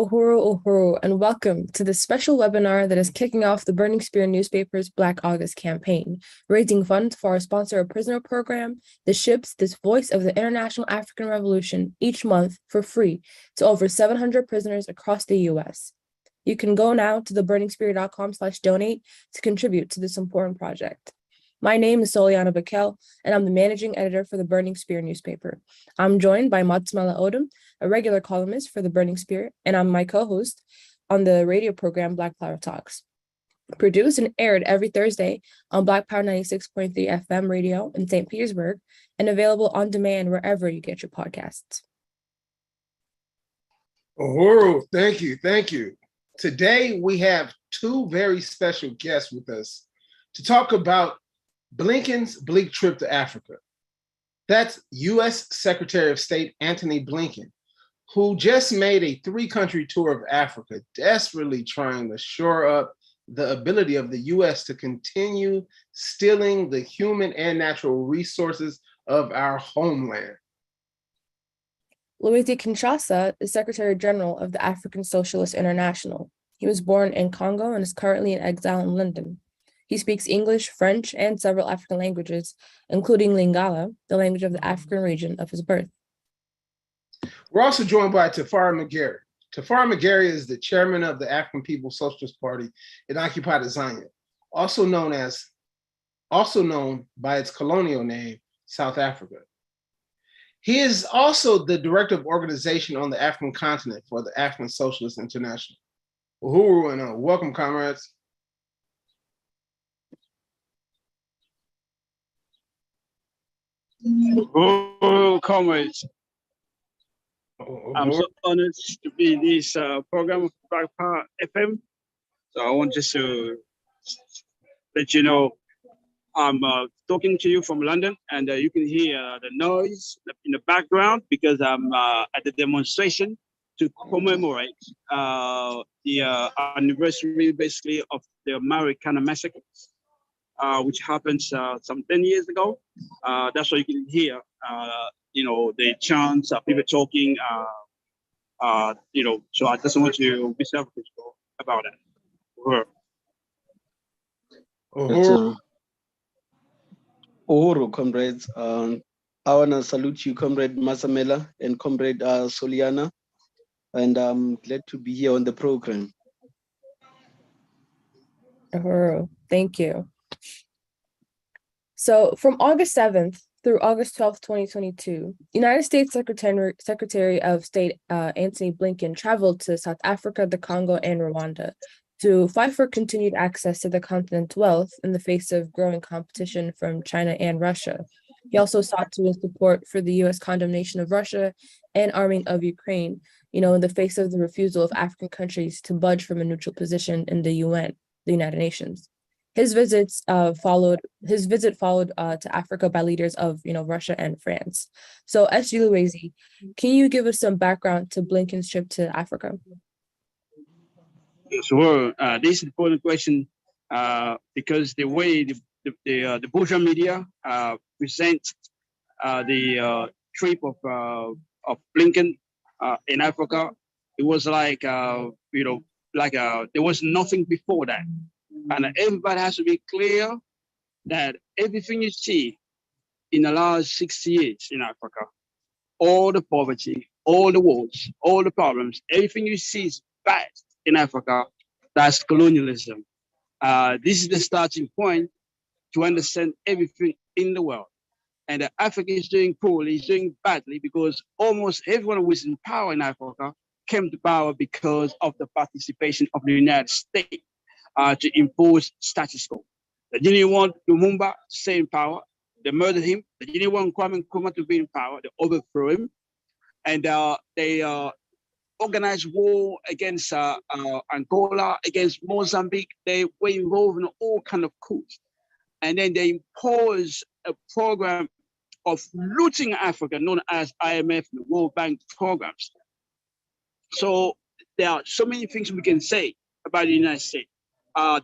Uhuru, and welcome to this special webinar that is kicking off the Burning Spear newspaper's Black August campaign, raising funds for our sponsor a prisoner program that ships this voice of the International African Revolution each month for free to over 700 prisoners across the U.S. You can go now to theburningspear.com/donate to contribute to this important project. My name is Soliana Bakel, and I'm the managing editor for the Burning Spear newspaper. I'm joined by Matsumela Odom, a regular columnist for the Burning Spear, and I'm my co-host on the radio program Black Power Talks. Produced and aired every Thursday on Black Power 96.3 FM radio in St. Petersburg, and available on demand wherever you get your podcasts. Uhuru, thank you. Today we have two very special guests with us to talk about Blinken's Bleak trip to Africa. That's U.S. Secretary of State Antony Blinken, who just made a 3-country tour of Africa, desperately trying to shore up the ability of the U.S. to continue stealing the human and natural resources of our homeland. Luwezi Kinshasa is Secretary General of the African Socialist International. He was born in Congo and is currently in exile in London. He speaks English, French, and several African languages, including Lingala, the language of the African region of his birth. We're also joined by Tafarie Mugeri. Tafarie Mugeri is the chairman of the African People's Socialist Party in occupied Azania, also known by its colonial name, South Africa. He is also the director of organization on the African continent for the African Socialist International. Uhuru and welcome, comrades. Oh, comrades. I'm so honored to be in this program of Black Power FM. So I want just to let you know I'm talking to you from London, and you can hear the noise in the background because I'm at the demonstration to commemorate the anniversary, basically, of the Marikana massacre, which happened some 10 years ago. That's why you can hear, the chants, people talking, so I just want to be self-critical about it. Uhuru, comrades. I want to salute you, Comrade Masamela and Comrade Soliana, and I'm glad to be here on the program. Uhuru, thank you. So from August 7th through August 12th, 2022, United States Secretary of State Antony Blinken traveled to South Africa, the Congo, and Rwanda to fight for continued access to the continent's wealth in the face of growing competition from China and Russia. He also sought to win support for the U.S. condemnation of Russia and arming of Ukraine, in the face of the refusal of African countries to budge from a neutral position in the UN, the United Nations. His visit followed to Africa by leaders of, Russia and France. So, S.G. Luwezi, can you give us some background to Blinken's trip to Africa? Sure. This is an important question because the way the bourgeois media present the trip of Blinken in Africa, it was like there was nothing before that. And everybody has to be clear that everything you see in the last 60 years in Africa, all the poverty, all the wars, all the problems, everything you see is bad in Africa, that's colonialism. This is the starting point to understand everything in the world. And Africa is doing poorly, is doing badly because almost everyone who is in power in Africa came to power because of the participation of the United States. To impose status quo. They didn't want Lumumba to stay in power. They murdered him. They didn't want Kwame Nkrumah to be in power. They overthrew him. And they organized war against Angola, against Mozambique. They were involved in all kinds of coups. And then they imposed a program of looting Africa, known as IMF and World Bank programs. So there are so many things we can say about the United States.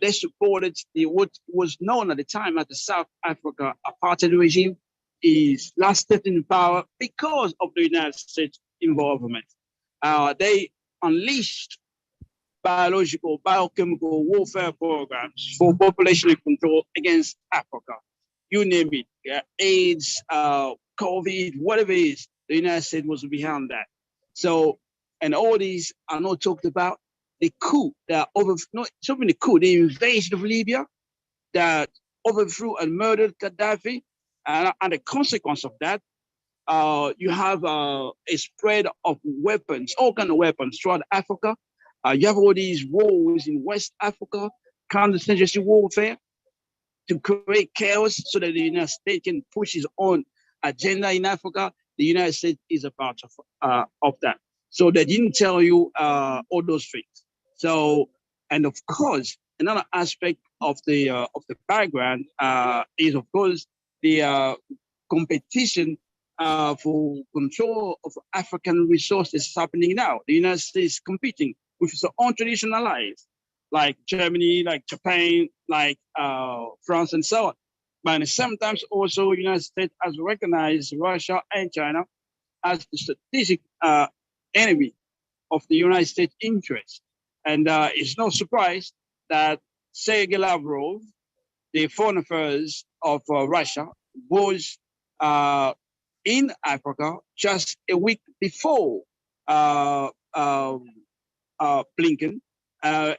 They supported what was known at the time as the South Africa apartheid regime. Is lasted in power because of the United States involvement. They unleashed biological, biochemical warfare programs for population control against Africa. You name it, AIDS, COVID, whatever it is, the United States was behind that. So, and all these are not talked about. The coup that not something the coup, the invasion of Libya that overthrew and murdered Gaddafi, and the consequence of that, you have a spread of weapons, all kinds of weapons throughout Africa. You have all these wars in West Africa, counter-insurgency warfare to create chaos so that the United States can push its own agenda in Africa. The United States is a part of that. So they didn't tell you all those things. So, and of course, another aspect of the background is of course the competition for control of African resources happening now. The United States is competing with its own traditional allies, like Germany, like Japan, like France, and so on. But at the same time, also, the United States has recognized Russia and China as the strategic enemy of the United States interest. And it's no surprise that Sergei Lavrov, the foreign affairs of Russia, was in Africa just a week before Blinken.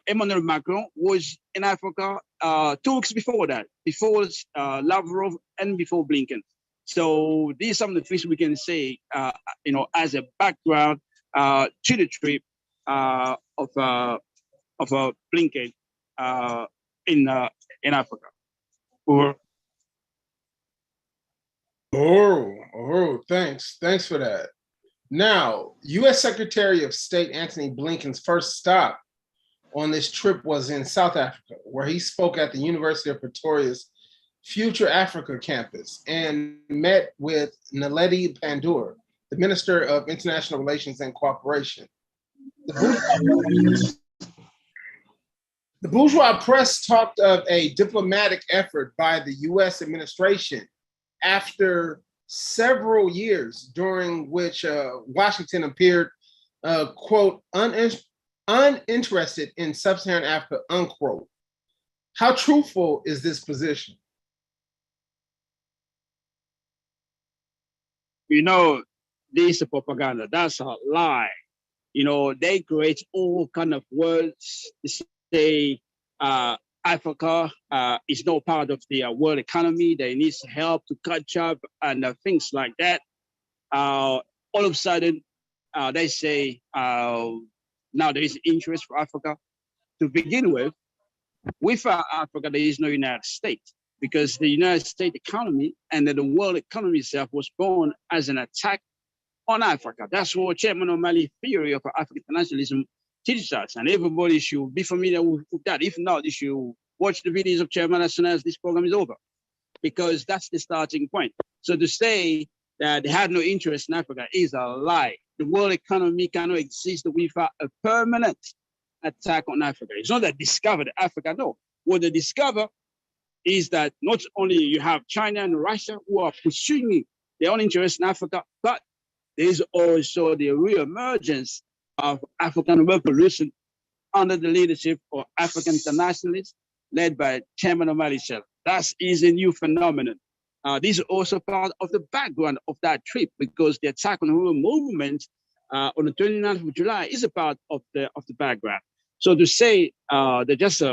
Emmanuel Macron was in Africa 2 weeks before that, before Lavrov and before Blinken. So these are some of the things we can say, as a background to the trip of Blinken in Africa. Thanks for that. Now, U.S. Secretary of State Antony Blinken's first stop on this trip was in South Africa, where he spoke at the University of Pretoria's Future Africa campus and met with Naledi Pandor, the Minister of International Relations and Cooperation. The bourgeois press talked of a diplomatic effort by the U.S. administration after several years during which Washington appeared, quote, uninterested in sub-Saharan Africa, unquote. How truthful is this position? This propaganda, that's a lie. They create all kind of words to say Africa is no part of the world economy. They need help to catch up and things like that. All of a sudden, they say now there is interest for Africa. To begin with Africa, there is no United States, because the United States economy and the world economy itself was born as an attack on Africa. That's what Chairman O'Malley's theory of African nationalism teaches us, and everybody should be familiar with that. If not, you should watch the videos of Chairman as soon as this program is over, because that's the starting point. So to say that they had no interest in Africa is a lie. The world economy cannot exist without a permanent attack on Africa. It's not that discovered Africa, no. What they discover is that not only you have China and Russia who are pursuing their own interest in Africa, but there is also the re-emergence of African revolution under the leadership of African internationalists led by Chairman O'Malley himself. That is a new phenomenon. This is also part of the background of that trip, because the attack on the rural movement on the 29th of July is a part of the background. So to say they just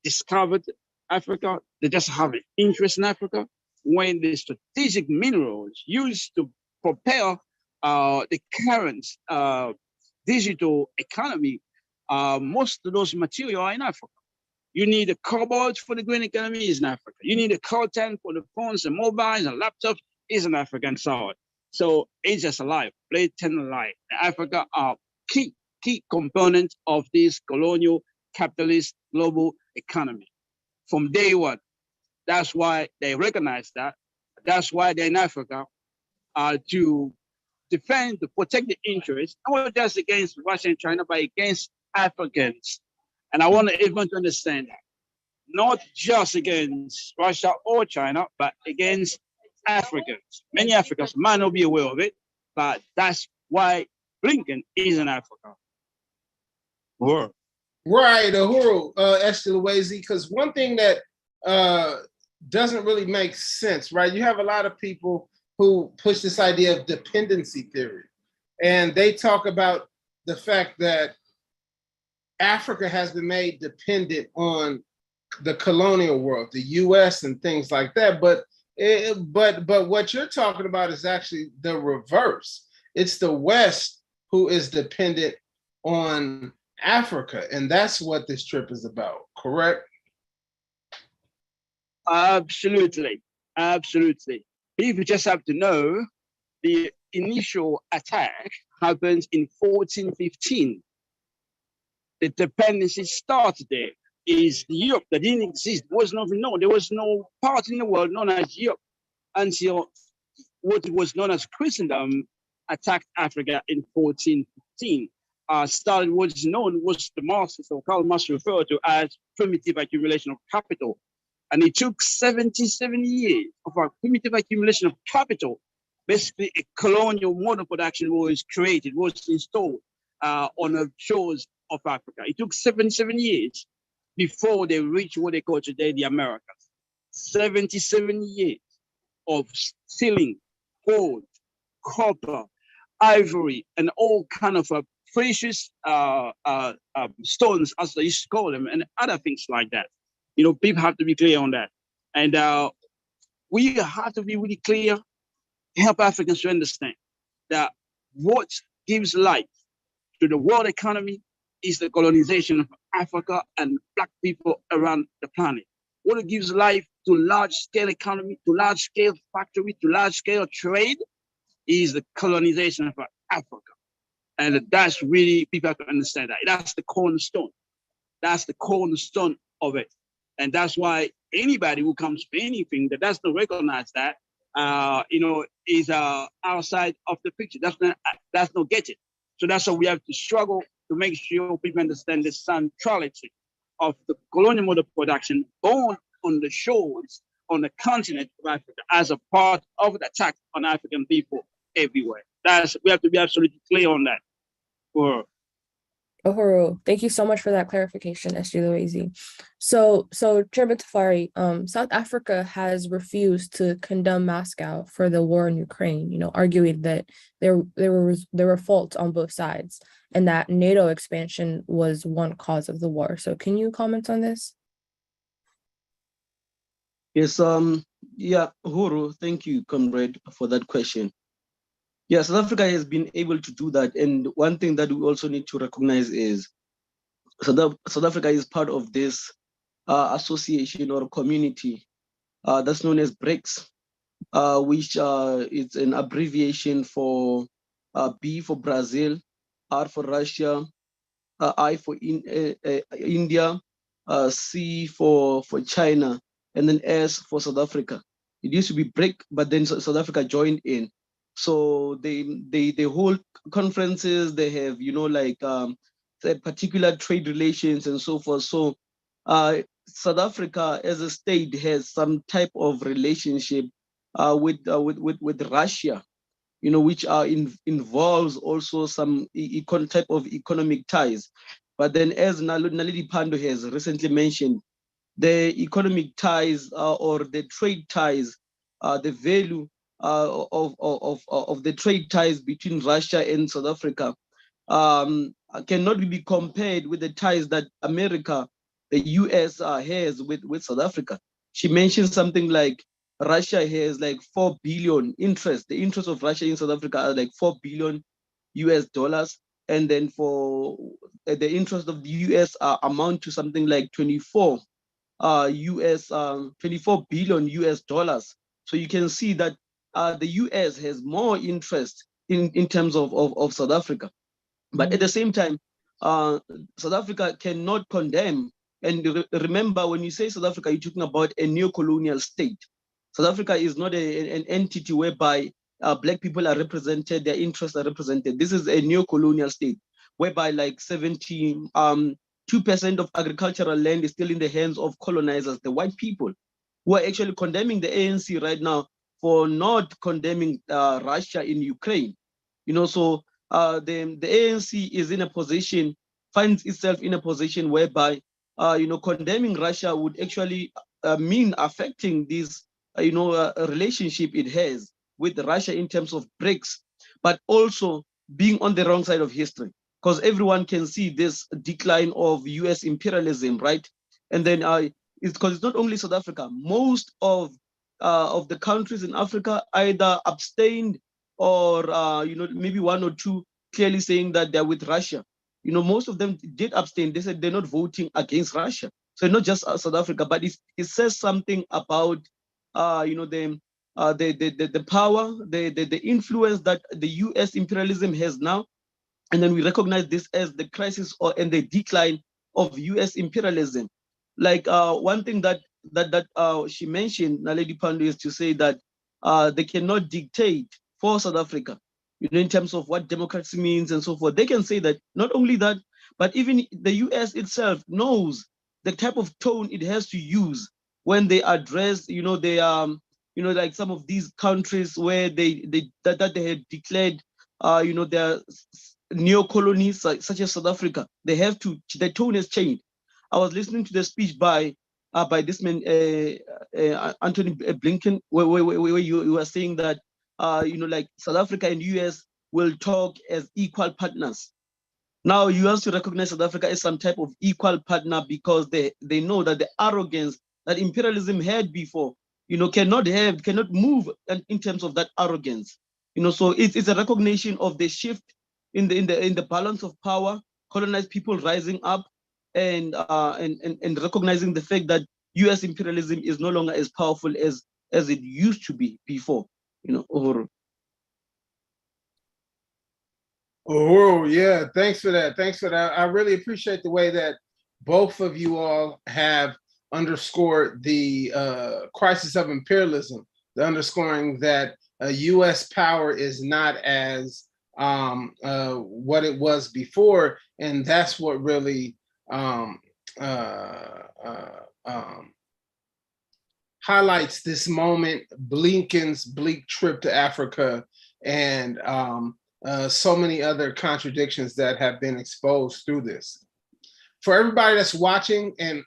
discovered Africa, they just have an interest in Africa, when the strategic minerals used to propel the current digital economy, most of those materials are in Africa. You need a cobalt for the green economy, is in Africa. You need a coltan for the phones and mobiles and laptops, is in Africa, and so on. So it's just a lie, blatant lie. Africa are key components of this colonial capitalist global economy from day one. That's why they recognize that. That's why they're in Africa to defend, to protect the interests, not just against Russia and China, but against Africans. And I want everyone to understand that. Not just against Russia or China, but against Africans. Many Africans might not be aware of it, but that's why Blinken is in Africa. Uhuru. Right, Uhuru, Esther Luwezi, because one thing that doesn't really make sense, right? You have a lot of people who push this idea of dependency theory, and they talk about the fact that Africa has been made dependent on the colonial world, the U.S. and things like that. But what you're talking about is actually the reverse. It's the West who is dependent on Africa, and that's what this trip is about, correct? Absolutely, absolutely. People just have to know the initial attack happened in 1415. The dependency started there. Is Europe that didn't exist, was not known. There was no part in the world known as Europe until what was known as Christendom attacked Africa in 1415. Started what is known was the Marxists, or Karl Marx referred to as primitive accumulation of capital. And it took 77 years of a primitive accumulation of capital. Basically, a colonial mode of production was created, was installed on the shores of Africa. It took 77 years before they reached what they call today the Americas. 77 years of stealing gold, copper, ivory, and all kind of precious stones, as they used to call them, and other things like that. You know, people have to be clear on that. And we have to be really clear, help Africans to understand that what gives life to the world economy is the colonization of Africa and Black people around the planet. What gives life to large-scale economy, to large-scale factory, to large-scale trade is the colonization of Africa. And that's really, people have to understand that. That's the cornerstone. That's the cornerstone of it. And that's why anybody who comes for anything that does not recognize that, is outside of the picture. That's not get it. So that's why we have to struggle to make sure people understand the centrality of the colonial mode of production born on the shores, on the continent of Africa, as a part of the attack on African people everywhere. We have to be absolutely clear on that. Uhuru, thank you so much for that clarification, SG Luwezi. So Chairman Tafarie, South Africa has refused to condemn Moscow for the war in Ukraine, arguing that there were faults on both sides and that NATO expansion was one cause of the war. So can you comment on this? Yes, Uhuru, thank you, comrade, for that question. Yeah, South Africa has been able to do that. And one thing that we also need to recognize is South Africa is part of this association or community that's known as BRICS, which is an abbreviation for B for Brazil, R for Russia, I for India, C for China, and then S for South Africa. It used to be BRIC, but then South Africa joined in. So they hold conferences. They have particular trade relations and so forth. So South Africa as a state has some type of relationship with Russia, which involves also some type of economic ties. But then, as Naledi Pandor has recently mentioned, the economic ties or the trade ties, the value of the trade ties between Russia and South Africa cannot be compared with the ties that America, the US has with South Africa. She mentioned something like Russia has like 4 billion interest. The interest of Russia in South Africa are like 4 billion US dollars. And then for the interest of the US amount to something like 24 billion US dollars. So you can see that the US has more interest in terms of South Africa. But at the same time, South Africa cannot condemn. And remember, when you say South Africa, you're talking about a neocolonial state. South Africa is not an entity whereby Black people are represented, their interests are represented. This is a neocolonial state whereby like 2% of agricultural land is still in the hands of colonizers, the white people, who are actually condemning the ANC right now for not condemning Russia in Ukraine. So the ANC is in a position finds itself in a position whereby, condemning Russia would actually mean affecting this, relationship it has with Russia in terms of BRICS, but also being on the wrong side of history, because everyone can see this decline of U.S. imperialism, right? And then it's because it's not only South Africa. Most of the countries in Africa either abstained or maybe one or two clearly saying that they're with Russia. Most of them did abstain. They said they're not voting against Russia. So not just South Africa, but it says something about the power, the influence that the U.S. imperialism has now, and then we recognize this as the crisis and the decline of U.S. imperialism. Like one thing that she mentioned, Naledi Pandey, is to say that they cannot dictate for South Africa, in terms of what democracy means and so forth. They can say that. Not only that, but even the U.S. itself knows the type of tone it has to use when they address, like some of these countries where they had declared, their neocolonies, such as South Africa. The tone has changed. I was listening to the speech by this man, Anthony Blinken, where you were saying that, like South Africa and US will talk as equal partners. Now you have to recognize South Africa as some type of equal partner, because they know that the arrogance that imperialism had before, cannot move in terms of that arrogance. So it's a recognition of the shift in the balance of power, colonized people rising up, and recognizing the fact that U.S. imperialism is no longer as powerful as it used to be before. Oh, yeah. Thanks for that. I really appreciate the way that both of you all have underscored the crisis of imperialism, the underscoring that U.S. power is not as what it was before, and that's what really highlights this moment, Blinken's bleak trip to Africa, and so many other contradictions that have been exposed through this. For everybody that's watching and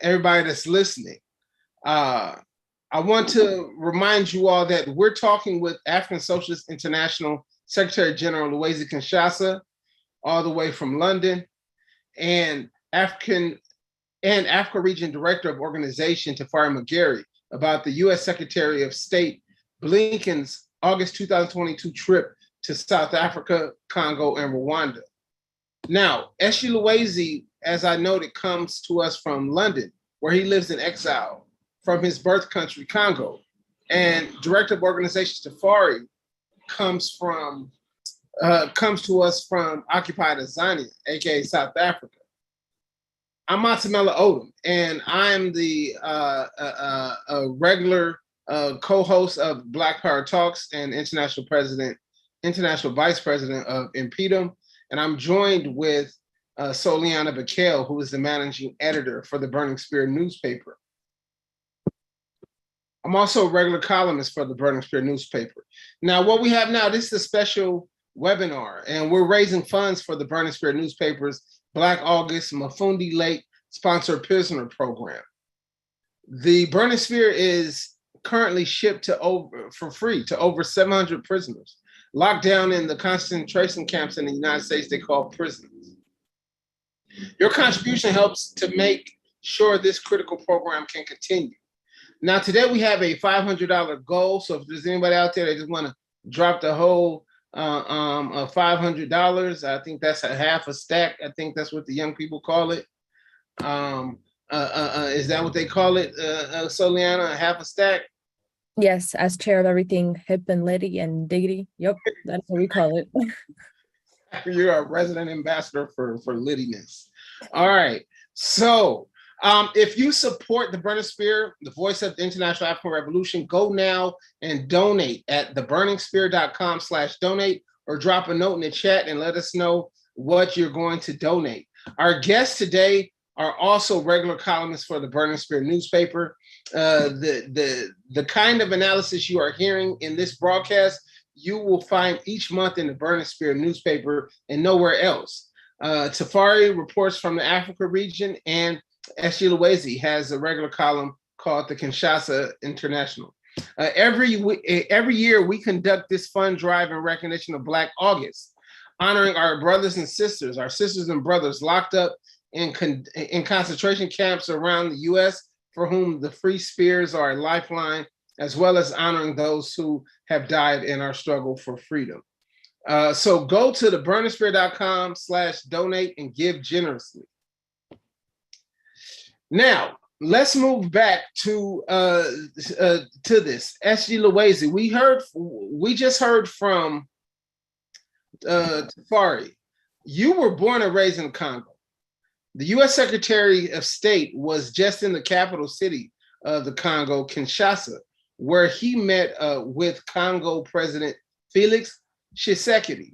everybody that's listening, I want to remind you all that we're talking with African Socialist International Secretary General Luwezi Kinshasa, all the way from London, and Africa Region Director of Organization Tafarie Mugeri about the U.S. Secretary of State Blinken's August 2022 trip to South Africa, Congo, and Rwanda. Now, Eshi Luwezi, as I noted, comes to us from London, where he lives in exile from his birth country, Congo. And Director of Organization Tafarie comes to us from occupied Azania, aka South Africa. I'm Matamela Odom, and I'm the regular co-host of Black Power Talks and international vice president of Impedum, and I'm joined with Soliana Bakel, who is the managing editor for the Burning Spear newspaper. I'm also a regular columnist for the Burning Spear newspaper. Now, what we have now, this is a special webinar, and we're raising funds for the Burning Spear newspaper's Black August Mafundi Lake sponsored prisoner program. The Burning Spear is currently shipped for free to over 700 prisoners locked down in the concentration camps in the United States they call prisons. Your contribution helps to make sure this critical program can continue. Now, today we have a $500 goal. So if there's anybody out there that just want to drop the whole $500, I think that's a half a stack. I think that's what the young people call it. Is that what they call it, Soliana, a half a stack? Yes, as chair of everything hip and litty and diggity. Yep, that's what we call it. You're a resident ambassador for littiness. All right. So if you support the Burning Spear, the voice of the International African Revolution, go now and donate at theburningspear.com/donate, or drop a note in the chat and let us know what you're going to donate. Our guests today are also regular columnists for the Burning Spear newspaper. The kind of analysis you are hearing in this broadcast, you will find each month in the Burning Spear newspaper and nowhere else. Tafarie reports from the Africa region, and S.G. Luwezi has a regular column called the Kinshasa International. Every year, we conduct this fund drive in recognition of Black August, honoring our brothers and sisters, our sisters and brothers locked up in concentration camps around the U.S., for whom the free spears are a lifeline, as well as honoring those who have died in our struggle for freedom. So go to theburningspear.com/donate and give generously. Now, let's move back to this. S.G. Luwezi, we just heard from Tafarie. You were born and raised in Congo. The U.S. Secretary of State was just in the capital city of the Congo, Kinshasa, where he met with Congo President Felix Tshisekedi.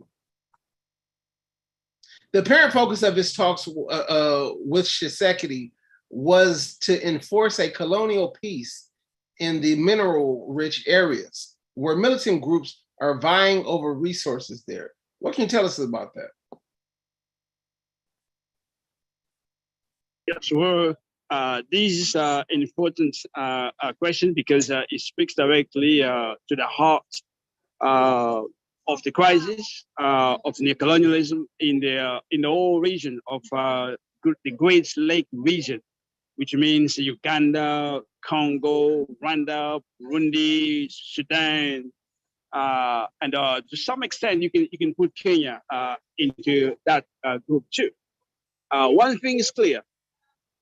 The apparent focus of his talks with Tshisekedi was to enforce a colonial peace in the mineral-rich areas where militant groups are vying over resources there. What can you tell us about that? Yes, well, this is an important question because it speaks directly to the heart of the crisis of neocolonialism in the whole region of the Great Lake region, which means Uganda, Congo, Rwanda, Burundi, Sudan, and to some extent you can put Kenya into that group too. One thing is clear,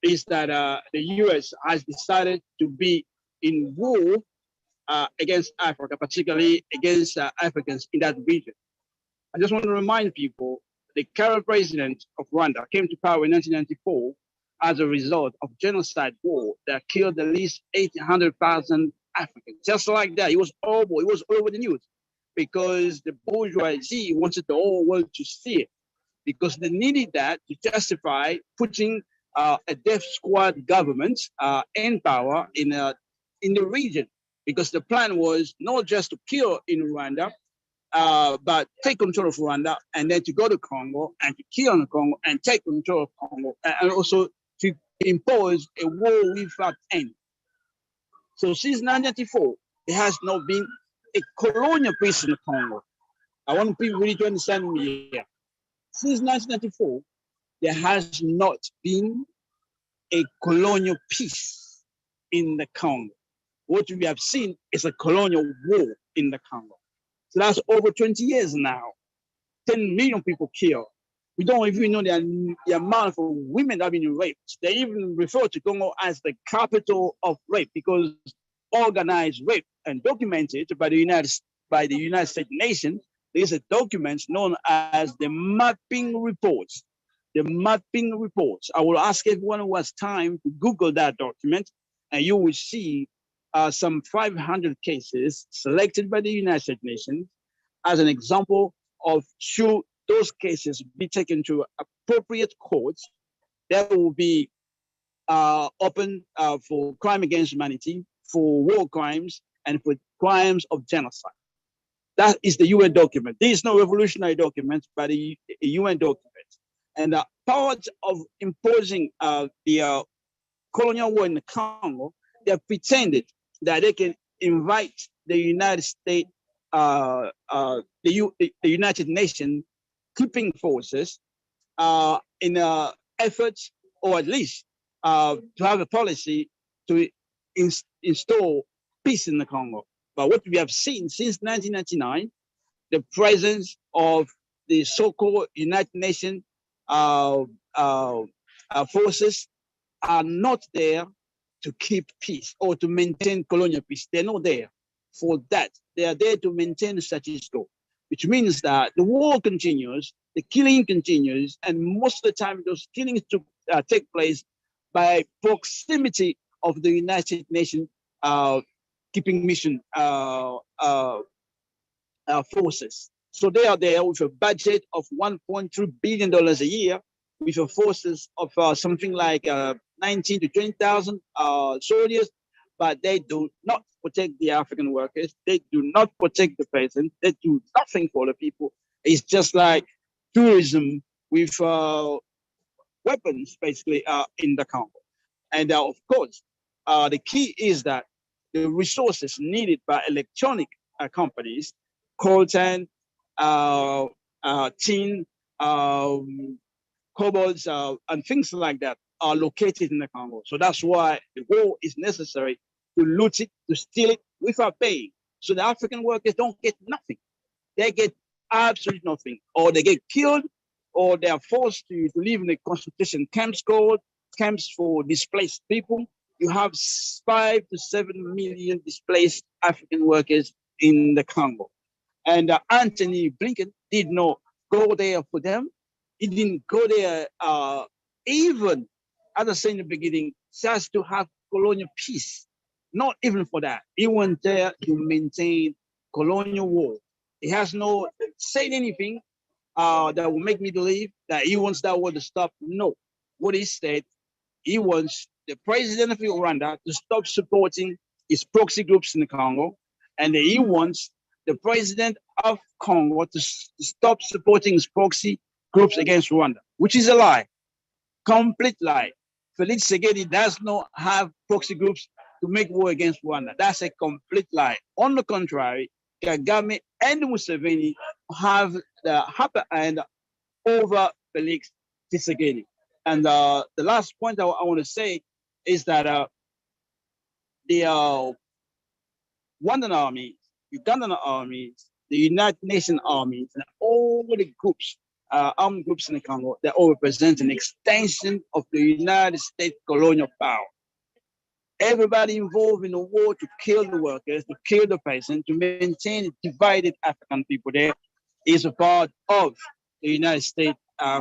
is that the US has decided to be in war against Africa, particularly against Africans in that region. I just want to remind people, the current president of Rwanda came to power in 1994 as a result of genocide war that killed at least 800,000 Africans. Just like that, it was horrible. It was all over the news because the bourgeoisie wanted the whole world to see it, because they needed that to justify putting a death squad government in power in the region, because the plan was not just to kill in Rwanda, but take control of Rwanda and then to go to Congo and to kill in Congo and take control of Congo, and also to impose a war without end. So since 1994, there has not been a colonial peace in the Congo. I want people really to understand me here. Since 1994, there has not been a colonial peace in the Congo. What we have seen is a colonial war in the Congo. So that's over 20 years now. 10 million people killed. We don't even know the amount of women that have been raped. They even refer to Congo as the capital of rape, because organized rape and documented by the United States Nations. There's a document known as the mapping reports. The mapping reports. I will ask everyone who has time to Google that document, and you will see some 500 cases selected by the United States Nations as an example of, should those cases be taken to appropriate courts that will be open for crime against humanity, for war crimes, and for crimes of genocide. That is the UN document. There is no revolutionary document, but a UN document. And part of imposing the colonial war in the Congo, they have pretended that they can invite the United States, the United Nations keeping forces in an effort, or at least to have a policy to install peace in the Congo. But what we have seen since 1999, the presence of the so-called United Nations forces are not there to keep peace or to maintain colonial peace. They're not there for that. They are there to maintain the status quo, which means that the war continues, the killing continues, and most of the time those killings take place by proximity of the United Nations keeping mission forces. So they are there with a budget of $1.3 billion a year, with a forces of something like 19 to 20,000 soldiers, but they do not protect the African workers. They do not protect the peasants. They do nothing for the people. It's just like tourism with weapons, basically, in the Congo. And of course, the key is that the resources needed by electronic companies, coltan, tin, cobalts, and things like that are located in the Congo. So that's why the war is necessary to loot it, to steal it without paying. So the African workers don't get nothing. They get absolutely nothing, or they get killed, or they are forced to live in a concentration camps called camps for displaced people. You have 5 to 7 million displaced African workers in the Congo. And Anthony Blinken did not go there for them. He didn't go there even, as I said in the beginning, just to have colonial peace. Not even for that. He went there to maintain colonial war. He has not said anything that will make me believe that he wants that war to stop. No. What he said, he wants the president of Rwanda to stop supporting his proxy groups in the Congo, and he wants the president of Congo to stop supporting his proxy groups against Rwanda, which is a lie, complete lie. Felix Tshisekedi does not have proxy groups to make war against Rwanda. That's a complete lie. On the contrary, Kagame and Museveni have the upper hand over Felix Tshisekedi. And the last point I want to say is that the Rwandan army, Ugandan armies, the United Nations armies, and all the groups, armed groups in the Congo, they all represent an extension of the United States colonial power. Everybody involved in the war to kill the workers, to kill the peasants, to maintain divided African people there is a part of the United States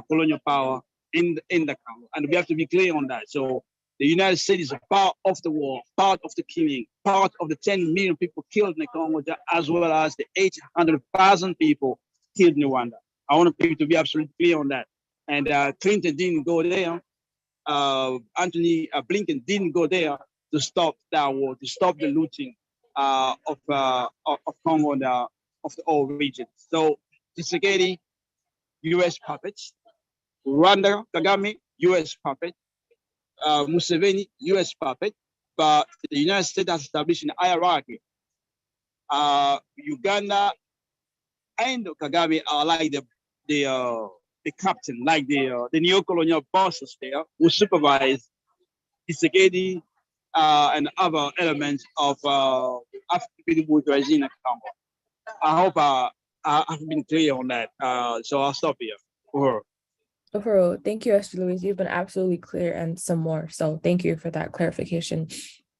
colonial power in the Congo. And we have to be clear on that. So the United States is a part of the war, part of the killing, part of the 10 million people killed in the Congo, as well as the 800,000 people killed in Rwanda. I want people to be absolutely clear on that. And Clinton didn't go there. Anthony Blinken didn't go there to stop that war, to stop the looting of Congo and of the whole region. So Tshisekedi, U.S. puppets. Rwanda, Kagame, U.S. puppet. Museveni, U.S. puppet. But the United States has established an hierarchy. Uganda and Kagame are like the captain, like the Neocolonial bosses there, who supervise Tshisekedi and other elements of African bourgeoisie in Congo. I hope I've been clear on that. So I'll stop here. Overall, thank you, Esther Louise. You've been absolutely clear and some more. So thank you for that clarification.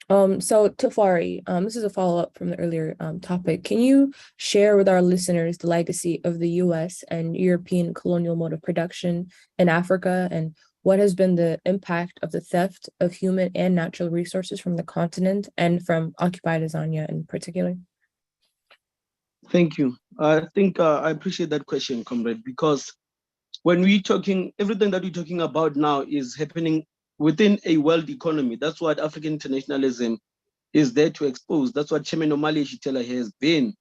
So Tafarie, this is a follow-up from the earlier topic. Can you share with our listeners the legacy of the US and European colonial mode of production in Africa, and what has been the impact of the theft of human and natural resources from the continent and from occupied Azania in particular? Thank you. I think I appreciate that question, comrade, because when we're talking, everything that we're talking about now is happening within a world economy. That's what African internationalism is there to expose. That's what Chairman Omali Shitela has been,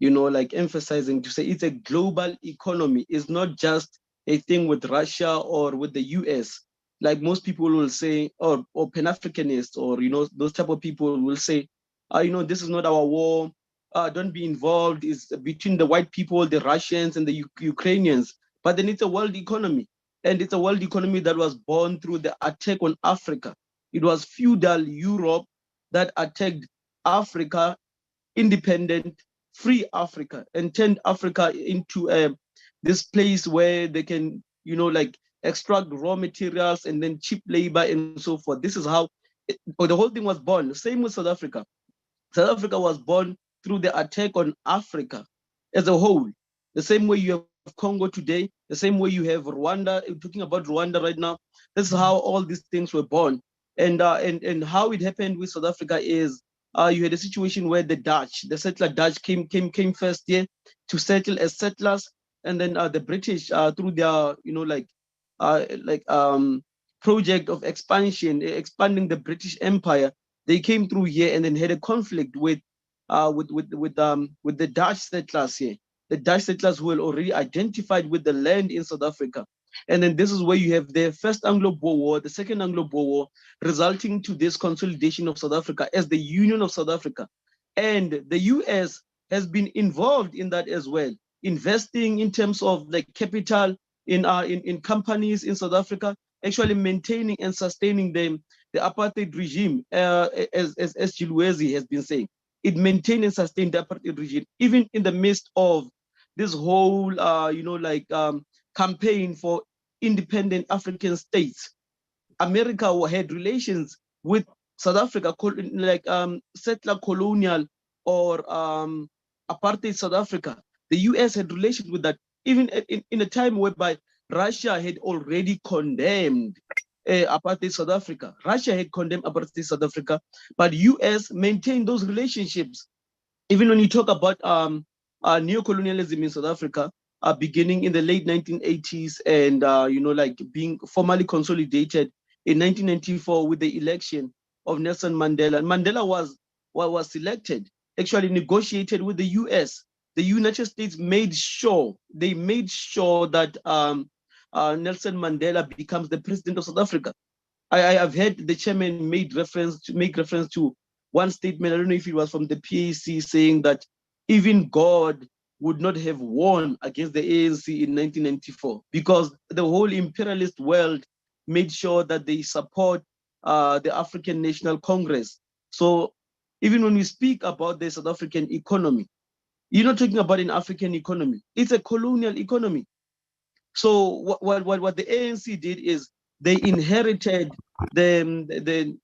like emphasizing, to say it's a global economy. It's not just a thing with Russia or with the US. Like most people will say, or Pan-Africanists, or, those type of people will say, this is not our war. Don't be involved. It's between the white people, the Russians and the Ukrainians. But then it's a world economy. And it's a world economy that was born through the attack on Africa. It was feudal Europe that attacked Africa, independent, free Africa, and turned Africa into this place where they can, extract raw materials and then cheap labor and so forth. This is how the whole thing was born. Same with South Africa. South Africa was born through the attack on Africa as a whole. The same way you have Congo today, the same way you have Rwanda. We're talking about Rwanda right now. This is how all these things were born. And how it happened with South Africa is you had a situation where the settler Dutch came first here to settle as settlers, and then the British through their project of expanding the British Empire, they came through here and then had a conflict with the Dutch settlers here. The Dutch settlers who were already identified with the land in South Africa. And then this is where you have the first Anglo-Boer War, the second Anglo-Boer War, resulting to this consolidation of South Africa as the Union of South Africa. And the US has been involved in that as well, investing in terms of like capital in companies in South Africa, actually maintaining and sustaining them, the apartheid regime, as Luwezi has been saying. It maintained and sustained the apartheid regime, even in the midst of this whole, campaign for independent African states. America had relations with South Africa, like settler colonial or apartheid South Africa. The US had relations with that, even in a time whereby Russia had already condemned apartheid South Africa. Russia had condemned apartheid South Africa, but US maintained those relationships. Even when you talk about neocolonialism in South Africa, beginning in the late 1980s and being formally consolidated in 1994 with the election of Nelson Mandela. And Mandela was selected, actually negotiated with the US. The United States made sure that Nelson Mandela becomes the president of South Africa. I have heard the chairman make reference to one statement. I don't know if it was from the PAC, saying that even God would not have won against the ANC in 1994 because the whole imperialist world made sure that they support the African National Congress. So even when we speak about the South African economy, you're not talking about an African economy. It's a colonial economy. So what the ANC did is they inherited the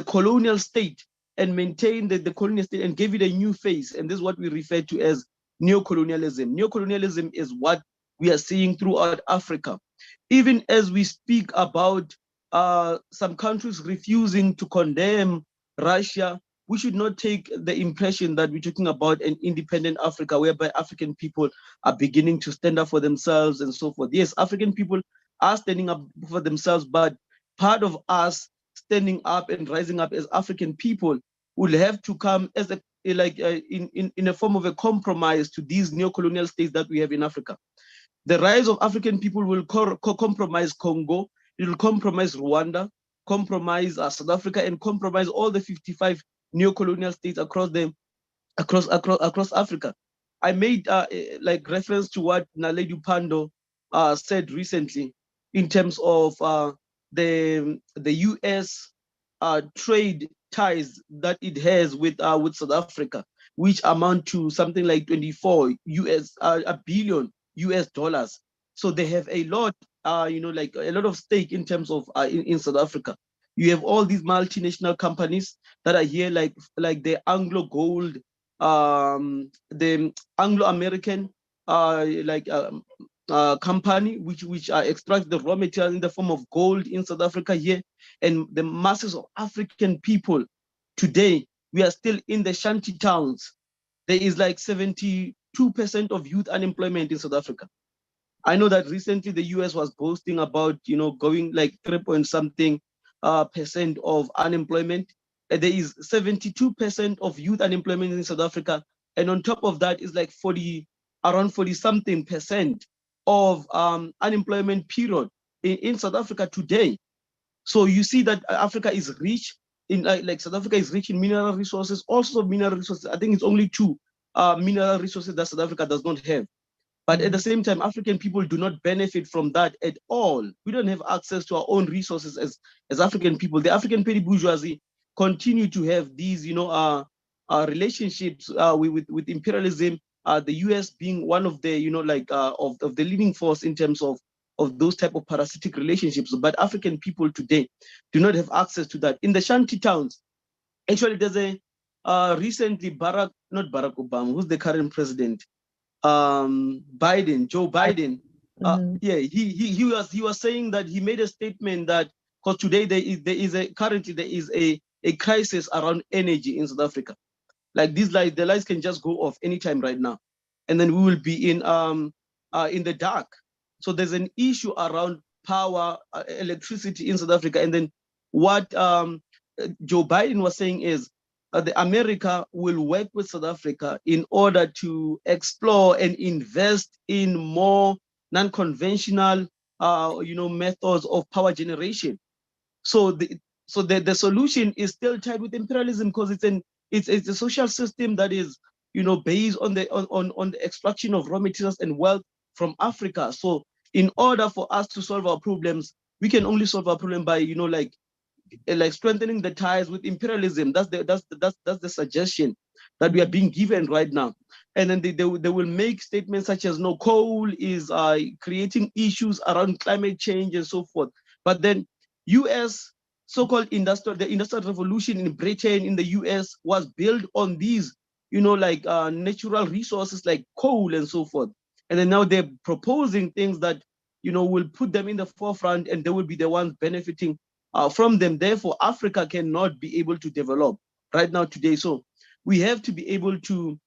colonial state and maintained the colonial state and gave it a new face. And this is what we refer to as neocolonialism. Neocolonialism is what we are seeing throughout Africa. Even as we speak about some countries refusing to condemn Russia, we should not take the impression that we're talking about an independent Africa whereby African people are beginning to stand up for themselves and so forth. Yes, African people are standing up for themselves, but part of us standing up and rising up as African people will have to come as in a form of a compromise to these neocolonial states that we have in Africa. The rise of African people will compromise Congo, it will compromise Rwanda, compromise South Africa, and compromise all the 55 neocolonial states across Africa. I made reference to what Naledi Pandor said recently in terms of the US trade ties that it has with South Africa, which amount to something like 24 a billion US dollars. So they have a lot, a lot of stake in terms of in South Africa. You have all these multinational companies that are here, like the Anglo Gold, the Anglo-American company, which extract the raw material in the form of gold in South Africa here, and the masses of African people today, we are still in the shanty towns. There is like 72% of youth unemployment in South Africa. I know that recently the US was boasting about, going like 3-point-something percent of unemployment. There is 72% of youth unemployment in South Africa. And on top of that is like around 40-something percent of unemployment period in South Africa today. So you see that Africa is rich in South Africa is rich in mineral resources, also mineral resources. I think it's only 2 mineral resources that South Africa does not have. But at the same time, African people do not benefit from that at all. We don't have access to our own resources as African people. The African petty bourgeoisie continue to have these, relationships with imperialism. The US being one of the, of the leading force in terms of those type of parasitic relationships. But African people today do not have access to that. In the shanty towns, actually, there's a recently not Barack Obama, who's the current president? Joe Biden. He was saying that he made a statement that because today there is a crisis around energy in South Africa. Like these lights, the lights can just go off anytime right now, and then we will be in the dark. So there's an issue around power, electricity in South Africa, and then what Joe Biden was saying is the America will work with South Africa in order to explore and invest in more non-conventional methods of power generation. So the solution is still tied with imperialism, because it's a social system that is based on the extraction of raw materials and wealth from Africa. So in order for us to solve our problems, we can only solve our problem by like strengthening the ties with imperialism. That's the suggestion that we are being given right now. And then they will make statements such as, no, coal is creating issues around climate change and so forth. But then US so-called the industrial revolution in Britain, in the US, was built on these natural resources like coal and so forth. And then now they're proposing things that will put them in the forefront, and they will be the ones benefiting from them. Therefore, Africa cannot be able to develop right now today. So we have to be able to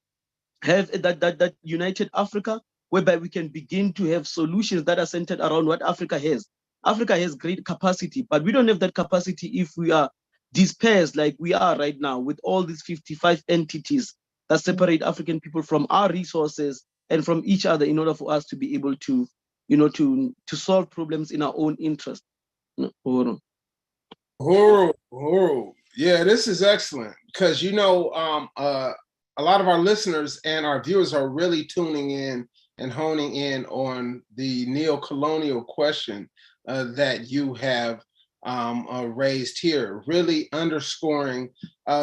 have that united Africa, whereby we can begin to have solutions that are centered around what Africa has. Africa has great capacity, but we don't have that capacity if we are dispersed like we are right now, with all these 55 entities that separate African people from our resources and from each other, in order for us to be able to solve problems in our own interest. Horrible. Yeah, this is excellent, because a lot of our listeners and our viewers are really tuning in and honing in on the neocolonial question that you have raised here, really underscoring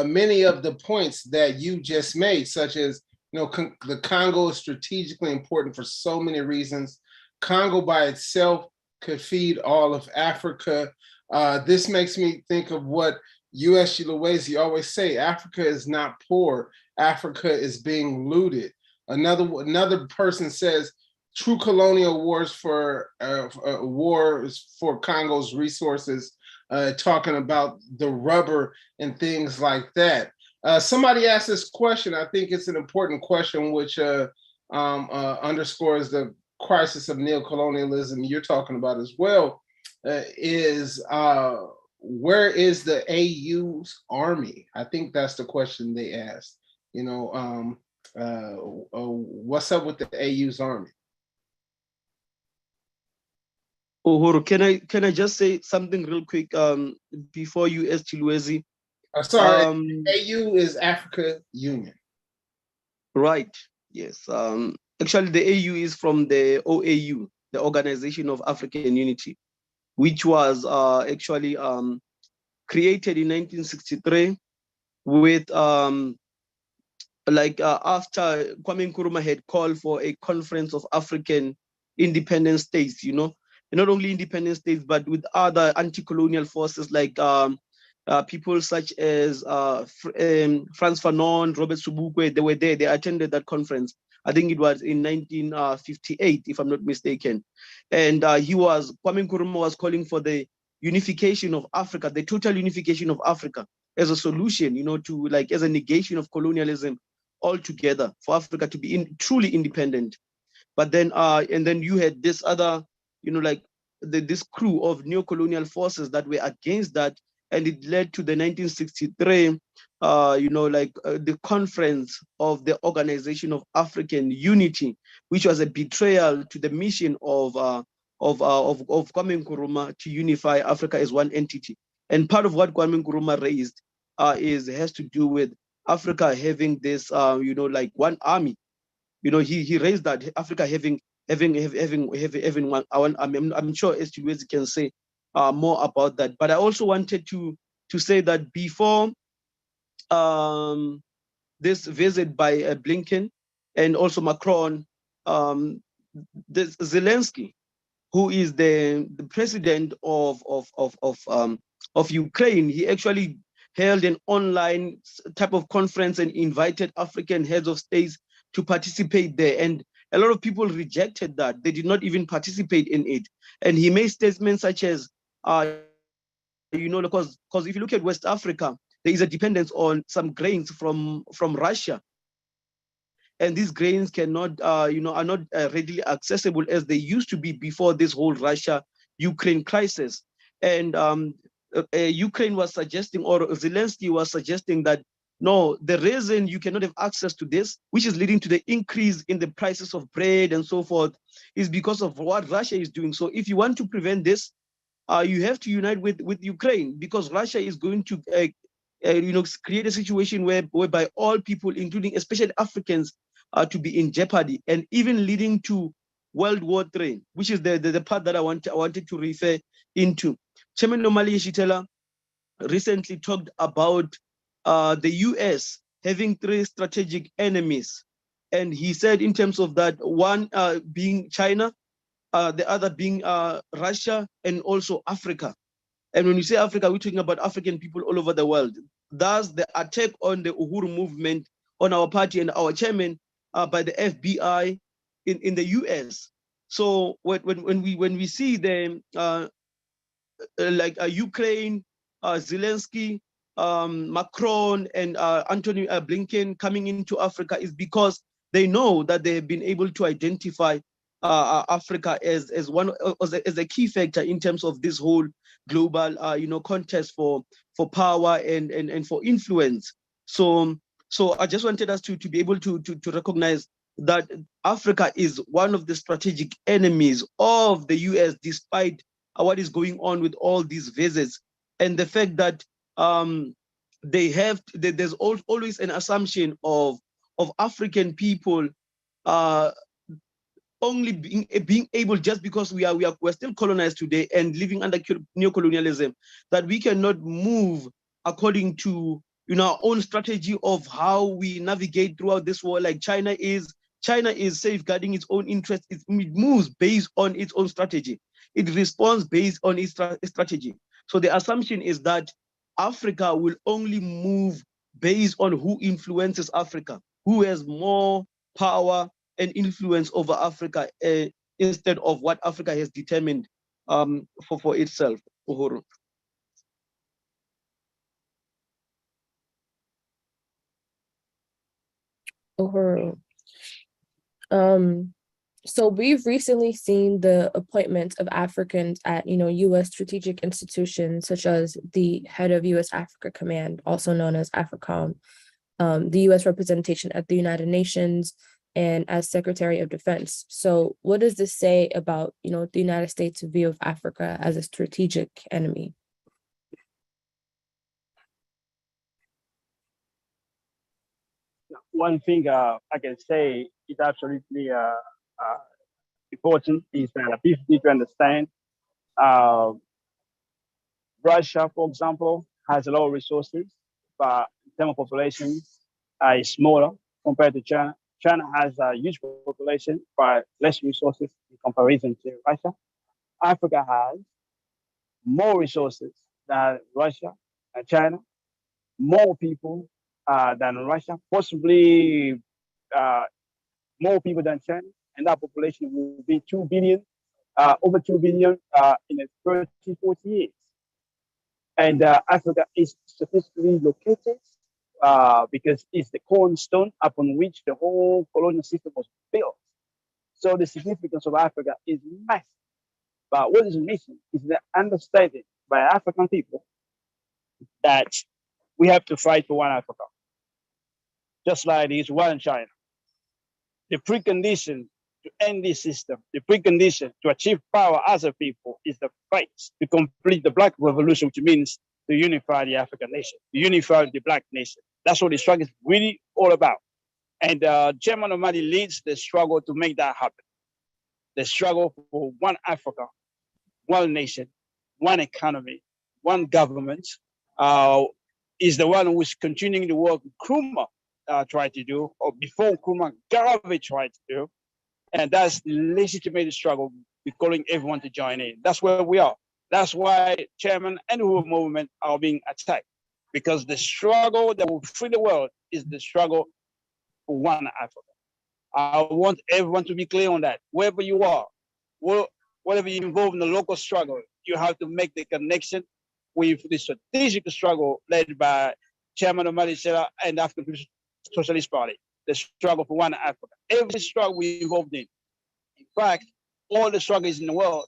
many of the points that you just made, such as the Congo is strategically important for so many reasons. Congo by itself could feed all of Africa. This makes me think of what U.S. Luwezi always say: Africa is not poor, Africa is being looted. Another person says true colonial wars for Congo's resources, talking about the rubber and things like that. Somebody asked this question. I think it's an important question, which underscores the crisis of neocolonialism you're talking about as well. Where is the AU's army? I think that's the question they asked. What's up with the AU's army? Uhuru, can I just say something real quick before you ask Luwezi? Sorry, AU is Africa Union. Right. Yes. Actually, the AU is from the OAU, the Organization of African Unity, which was actually created in 1963 with after Kwame Nkrumah had called for a conference of African independent states, and not only independent states, but with other anti-colonial forces like people such as Frantz Fanon, Robert Sobukwe. They were there. They attended that conference. I think it was in 1958, if I'm not mistaken. And Kwame Nkrumah was calling for the unification of Africa, the total unification of Africa as a solution, as a negation of colonialism altogether, for Africa to be truly independent. But then, and then you had this other, this crew of neocolonial forces that were against that, and it led to the 1963, the conference of the Organization of African Unity, which was a betrayal to the mission of Kwame Nkrumah to unify Africa as one entity. And part of what Kwame Nkrumah raised has to do with Africa having this, one army. He raised that Africa having one army. I'm sure Luwezi can say more about that. But I also wanted to say that before this visit by Blinken and also Macron, this Zelensky, who is the president of Ukraine, he actually held an online type of conference and invited African heads of states to participate there. And a lot of people rejected that. They did not even participate in it. And he made statements such as, because if you look at West Africa, there is a dependence on some grains from Russia. And these grains cannot, are not readily accessible as they used to be before this whole Russia-Ukraine crisis. And Ukraine was suggesting, or Zelensky was suggesting, that No, the reason you cannot have access to this, which is leading to the increase in the prices of bread and so forth, is because of what Russia is doing. So if you want to prevent this, you have to unite with Ukraine, because Russia is going to create a situation whereby all people, including especially Africans, are to be in jeopardy, and even leading to World War III, which is the part that I wanted to refer into. Chairman Nomali Yeshitela recently talked about the US having 3 strategic enemies. And he said in terms of that, one being China, the other being Russia, and also Africa. And when you say Africa, we're talking about African people all over the world. Thus, the attack on the Uhuru movement, on our party and our chairman by the FBI in the US. So when we see them like Ukraine, Zelensky, Macron, and Anthony Blinken coming into Africa, is because they know that they have been able to identify Africa as a key factor in terms of this whole global contest for power and for influence. So I just wanted us to be able to recognize that Africa is one of the strategic enemies of the US, despite what is going on with all these visits, and the fact that there's always an assumption of African people only being able, just because we're still colonized today and living under neocolonialism, that we cannot move according to our own strategy of how we navigate throughout this world. Like China is safeguarding its own interests. It moves based on its own strategy. It responds based on its strategy. So the assumption is that Africa will only move based on who influences Africa, who has more power and influence over Africa, instead of what Africa has determined for itself. Uhuru. Uhuru. So we've recently seen the appointment of Africans at, U.S. strategic institutions, such as the head of U.S. Africa Command, also known as AFRICOM, the U.S. representation at the United Nations, and as Secretary of Defense. So what does this say about, the United States' view of Africa as a strategic enemy? One thing I can say is absolutely important is that people need to understand Russia, for example, has a lot of resources, but in terms of population, is smaller compared to China. China has a huge population, but less resources in comparison to Russia. Africa has more resources than Russia and China, more people than Russia, possibly more people than China, and that population will be 2 billion, over 2 billion in the 30, 40 years. And Africa is statistically located because it's the cornerstone upon which the whole colonial system was built. So the significance of Africa is massive. But what is missing is the understanding by African people that we have to fight for one Africa, just like it is one China. The precondition to end this system, the precondition to achieve power as a people, is the fight to complete the Black Revolution, which means to unify the African nation, to unify the Black nation. That's what the struggle is really all about. And Chairman Omadi leads the struggle to make that happen. The struggle for one Africa, one nation, one economy, one government, is the one who is continuing the work Nkrumah tried to do, or before Nkrumah, Garvey tried to do. And that's the legitimate struggle. We're calling everyone to join in. That's where we are. That's why Chairman and the whole movement are being attacked, because the struggle that will free the world is the struggle for one Africa. I want everyone to be clear on that. Wherever you are, whatever you involve in the local struggle, you have to make the connection with the strategic struggle led by Chairman Omadi Sela and the African People's Socialist Party, the struggle for one Africa. Every struggle we're involved in fact, all the struggles in the world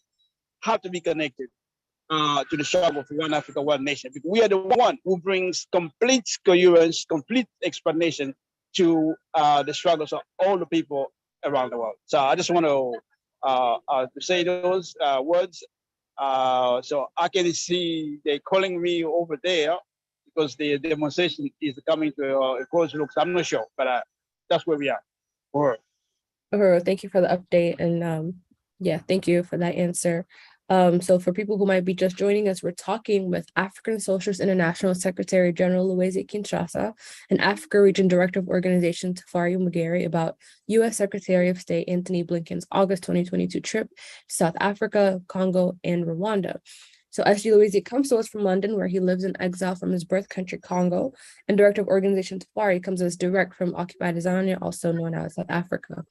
have to be connected. to the struggle for one Africa, one nation. Because we are the one who brings complete coherence, complete explanation to the struggles of all the people around the world. So I just want to say those words. So I can see they're calling me over there because the demonstration is coming to a close look. So I'm not sure, but that's where we are. Thank you for the update, and yeah, thank you for that answer. So for people who might be just joining us, we're talking with African Socialist International Secretary General Luwezi Kinshasa and Africa Region Director of Organization Tafarie Mugeri about U.S. Secretary of State Antony Blinken's August 2022 trip to South Africa, Congo, and Rwanda. So SG Luwezi comes to us from London, where he lives in exile from his birth country, Congo, and Director of Organization Tafarie comes to us direct from occupied Azania, also known as South Africa.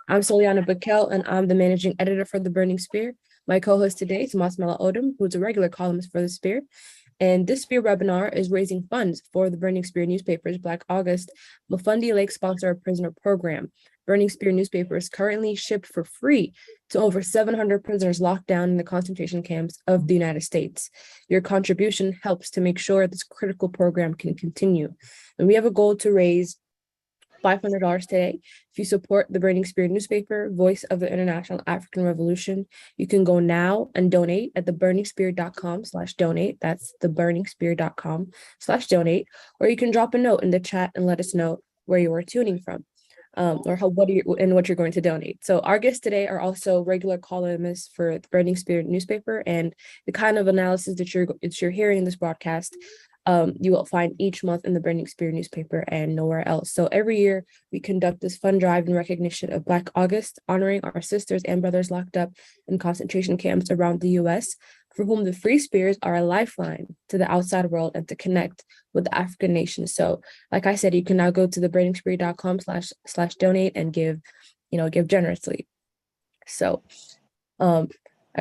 I'm Soliana Bakel, and I'm the managing editor for The Burning Spear. My co-host today is Masmela Odom, who's a regular columnist for The Spear. And this Spear webinar is raising funds for the Burning Spear newspaper's Black August Mufundi Lake Sponsor a Prisoner program. Burning Spear newspaper is currently shipped for free to over 700 prisoners locked down in the concentration camps of the United States. Your contribution helps to make sure this critical program can continue. And we have a goal to raise $500 today. If you support the Burning Spear newspaper, voice of the International African Revolution, you can go now and donate at theburningspear.com/donate. That's theburningspear.com/donate. Or you can drop a note in the chat and let us know where you are tuning from. Or what you're going to donate. So our guests today are also regular columnists for the Burning Spear newspaper, and the kind of analysis that you're hearing in this broadcast, you will find each month in the Burning Spear newspaper and nowhere else. So every year we conduct this fund drive in recognition of Black August, honoring our sisters and brothers locked up in concentration camps around the US, for whom the free spears are a lifeline to the outside world and to connect with the African nations. So like I said, you can now go to theburningspear.com/donate and give generously. So I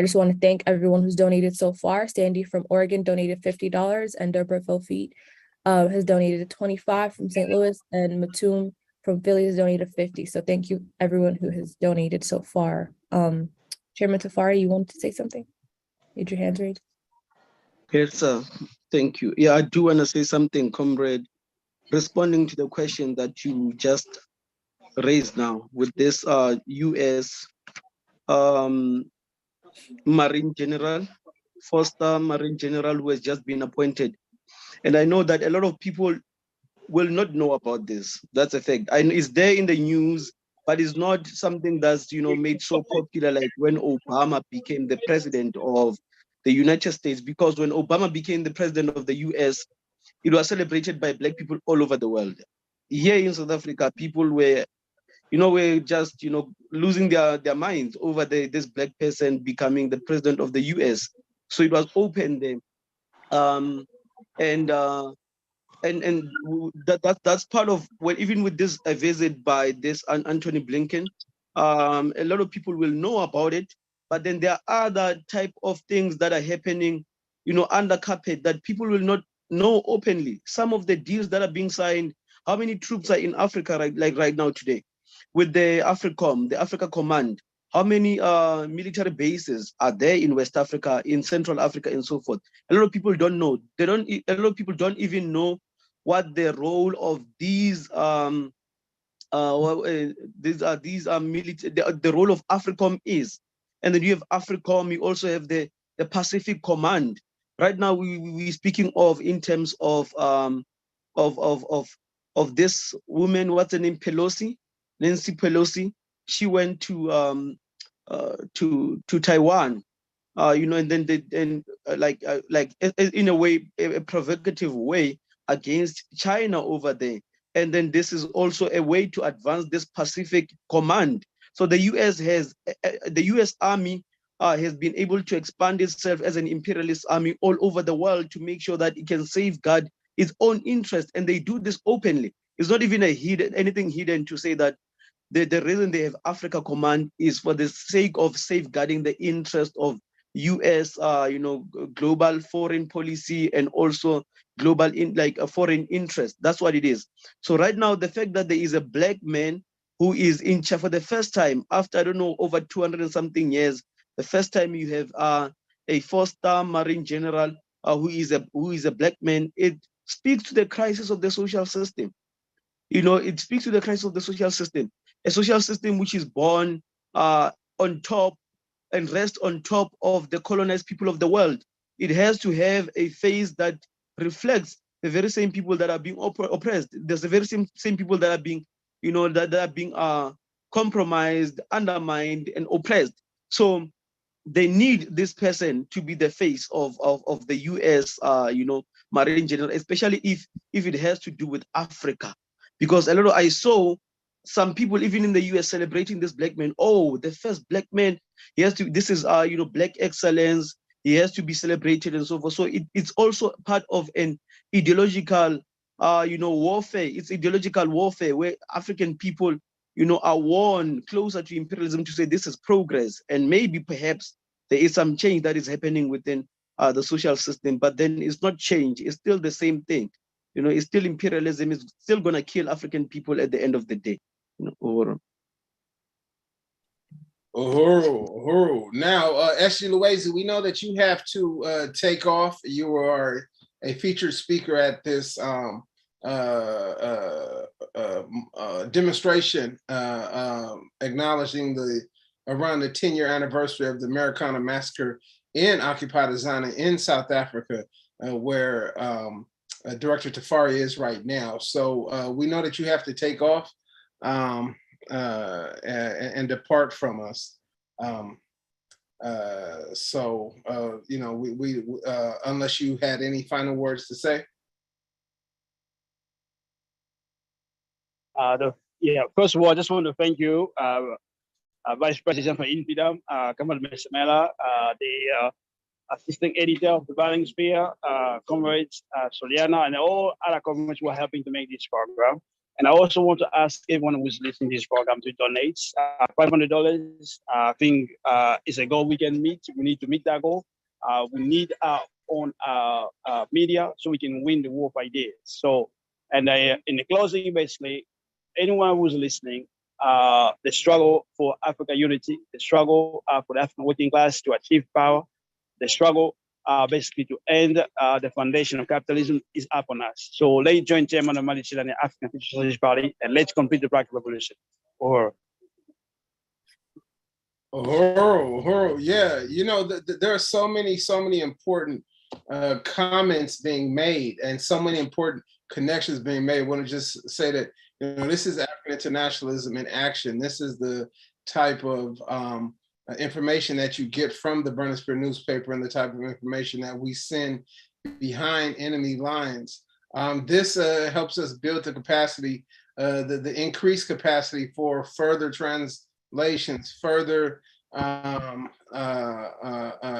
just want to thank everyone who's donated so far. Sandy from Oregon donated $50, and Deborah Philfeet has donated $25 from St. Louis, and Matum from Philly has donated $50. So thank you everyone who has donated so far. Chairman Tafarie, you wanted to say something? Need your hands raised. Yes, thank you. Yeah, I do want to say something, comrade, responding to the question that you just raised now with this U.S. Marine General, Foster Marine General, who has just been appointed. And I know that a lot of people will not know about this. That's a fact. And it's there in the news, but it's not something that's made so popular like when Obama became the president of the United States. Because when Obama became the president of the US, it was celebrated by Black people all over the world. Here in South Africa, people were just losing their minds over this Black person becoming the president of the US. So it was open there, and that's part of what, even with this visit by this Antony Blinken, a lot of people will know about it, but then there are other type of things that are happening under carpet that people will not know openly. Some of the deals that are being signed, how many troops are in Africa right now today with the AFRICOM, the Africa Command, how many military bases are there in West Africa, in Central Africa, and so forth. A lot of people don't know. A lot of people don't even know what the role of these military, the role of AFRICOM is. And then you have AFRICOM, you also have the Pacific Command. Right now, we're speaking of in terms of this woman, what's her name, Nancy Pelosi. She went to Taiwan, and then in a way, a provocative way against China over there. And then this is also a way to advance this Pacific Command. So the U.S. Army has been able to expand itself as an imperialist army all over the world to make sure that it can safeguard its own interest, and they do this openly. It's not even anything hidden to say that the reason they have Africa Command is for the sake of safeguarding the interest of U.S. Global foreign policy and also global a foreign interest. That's what it is. So right now, the fact that there is a Black man who is in charge for the first time after, I don't know, over 200 and something years, the first time you have a four-star Marine general who is a black man, it speaks to the crisis of the social system. It speaks to the crisis of the social system, a social system which is born on top and rests on top of the colonized people of the world. It has to have a face that reflects the very same people that are being oppressed. There's the very same people that are being, that are being compromised, undermined, and oppressed. So they need this person to be the face of the US, Marine General, especially if it has to do with Africa, because I saw some people even in the US celebrating this black man. Oh, the first black man. He has to. This is black excellence. He has to be celebrated and so forth. So it's also part of an ideological warfare. It's ideological warfare where African people are worn closer to imperialism to say this is progress, and maybe perhaps there is some change that is happening within the social system, but then it's not change. It's still the same thing. It's still imperialism. It's still going to kill African people at the end of the day. Overall. Uhuru. Now, SG Luwezi, we know that you have to take off. You are a featured speaker at this demonstration acknowledging around the 10-year anniversary of the Marikana massacre in occupied Azania in South Africa, where Director Tafarie is right now. So we know that you have to take off and depart from us. We unless you had any final words to say. First of all, I just want to thank you, Vice President for Infidam, Kamal Mesemela, the assistant editor of the Balancing Sphere, comrades Soliana, and all other comrades who are helping to make this program. And I also want to ask everyone who's listening to this program to donate $500. I think is a goal we can meet. We need to meet that goal. We need our own media so we can win the war of ideas. So, and in the closing, basically, anyone who's listening, the struggle for Africa unity, the struggle for the African working class to achieve power, the struggle basically to end the foundation of capitalism is up on us. So let's join Chairman of Mali Chile and the African Socialist Party, and let's complete the Black Revolution. Or yeah, there are so many important comments being made and so many important connections being made. I want to just say that this is African internationalism in action. This is the type of information that you get from the Burning Spear newspaper and the type of information that we send behind enemy lines. This helps us build the capacity, the increased capacity for further translations, further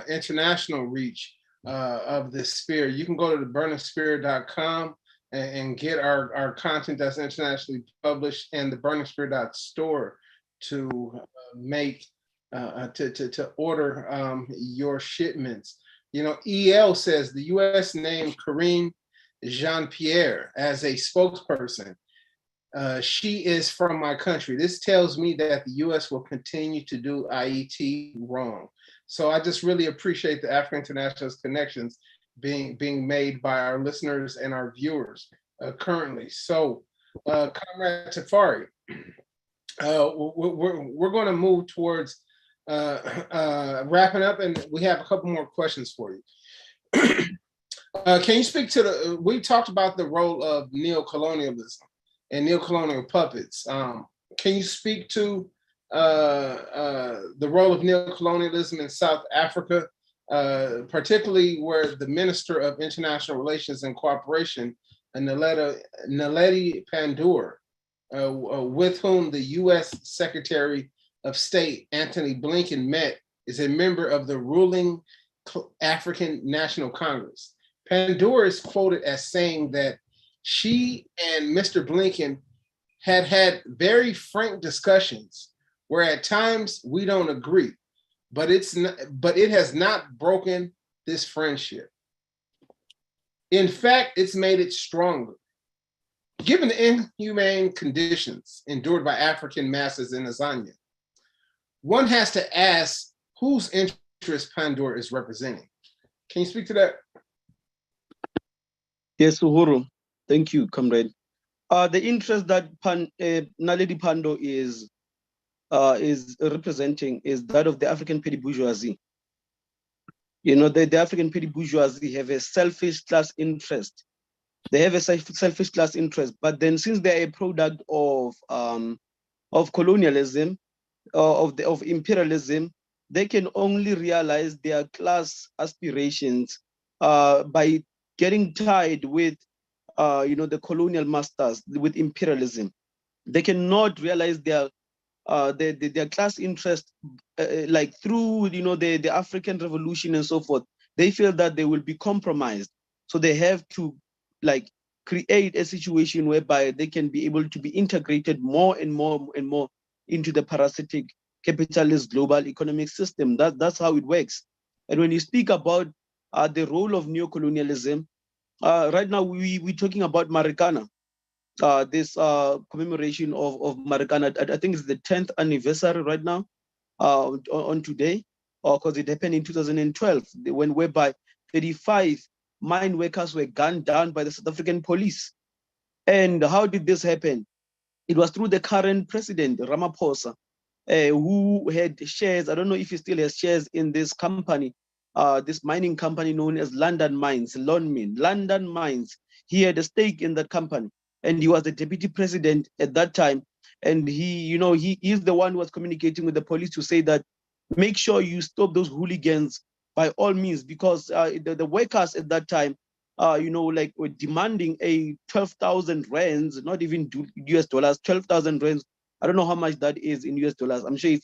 international reach of this spear. You can go to theburningspear.com and get our content that's internationally published, and the burningspear.store to make to order your shipments. EL says the U.S. named Karine Jean-Pierre as a spokesperson. She is from my country. This tells me that the U.S. will continue to do IET wrong. So I just really appreciate the African Internationalist connections being made by our listeners and our viewers currently. So, Comrade Tafarie, we're going to move towards wrapping up, and we have a couple more questions for you. Can you speak to we talked about the role of neocolonialism and neocolonial puppets. Can you speak to the role of neocolonialism in South Africa, particularly where the Minister of International Relations and Cooperation, Naledi Pandor, with whom the U.S. Secretary of State Antony Blinken met, is a member of the ruling African National Congress. Pandor is quoted as saying that she and Mr. Blinken had very frank discussions where at times we don't agree, but it has not broken this friendship. In fact, it's made it stronger. Given the inhumane conditions endured by African masses in Azania, one has to ask whose interest Pandora is representing. Can you speak to that? Yes, Uhuru. Thank you, comrade. The interest that Naledi Pandor is representing is that of the African petty bourgeoisie. You know, the African petty bourgeoisie have a selfish class interest. They have a selfish class interest, but then since they're a product of colonialism, of imperialism, they can only realize their class aspirations by getting tied with the colonial masters, with imperialism. They cannot realize their class interest like through the African Revolution and so forth. They feel that they will be compromised, so they have to like create a situation whereby they can be able to be integrated more and more and more into the parasitic capitalist global economic system. That's how it works. And when you speak about the role of neocolonialism, right now we're talking about Marikana. This commemoration of Marikana, I think it's the 10th anniversary right now on today, because it happened in 2012, whereby 35 mine workers were gunned down by the South African police. And how did this happen? It was through the current president, Ramaphosa, who had shares. I don't know if he still has shares in this company, this mining company known as London Mines, London Mines. He had a stake in that company, and he was the deputy president at that time. And he is the one who was communicating with the police to say that make sure you stop those hooligans by all means, because the workers at that time, like were demanding a 12,000 rands, not even US dollars, 12,000 rands. I don't know how much that is in US dollars. I'm sure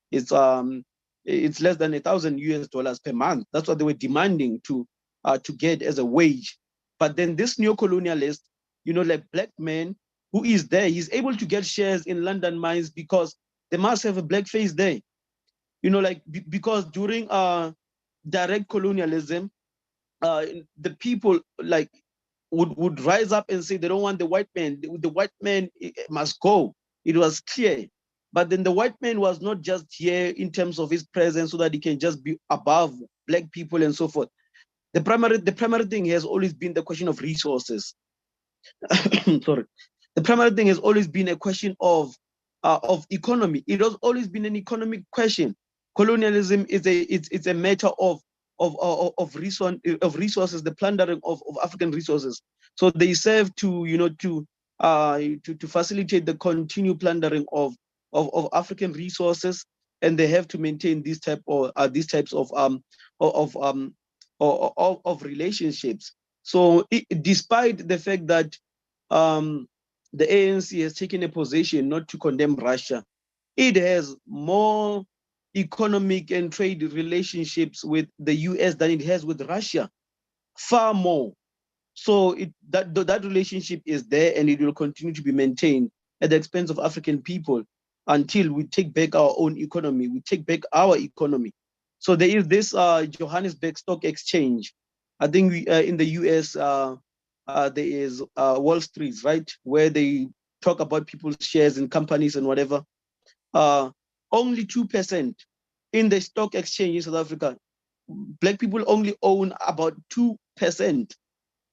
it's less than 1,000 US dollars per month. That's what they were demanding to get as a wage. But then this neocolonialist, like black man who is there, he's able to get shares in London Mines because they must have a black face there. Because during direct colonialism, the people like would rise up and say they don't want the white man. The white man must go. It was clear. But then the white man was not just here in terms of his presence so that he can just be above black people and so forth. The primary thing has always been the question of resources. Sorry. The primary thing has always been a question of economy. It has always been an economic question. Colonialism is a matter of resources, the plundering of African resources. So they serve to facilitate the continued plundering of African resources, and they have to maintain these types of relationships. So despite the fact that the ANC has taken a position not to condemn Russia, it has more economic and trade relationships with the US than it has with Russia, far more. So that relationship is there, and it will continue to be maintained at the expense of African people until we take back our own economy, we take back our economy. So there is this Johannesburg Stock Exchange. I think in the US, there is Wall Street, right, where they talk about people's shares in companies and whatever. Only 2% in the stock exchange in South Africa. Black people only own about 2%.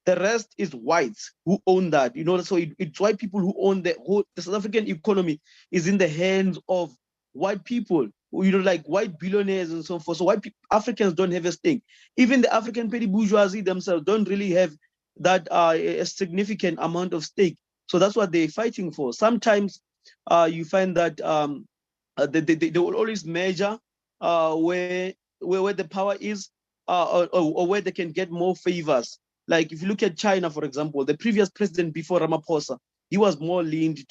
The rest is whites who own that. So it's white people who own the South African economy is in the hands of white people, like white billionaires and so forth. So Africans don't have a stake. Even the African petty bourgeoisie themselves don't really have that a significant amount of stake. So that's what they're fighting for. Sometimes you find that they will always measure where the power is, or where they can get more favors. Like if you look at China, for example, the previous president before Ramaphosa, he was more leaned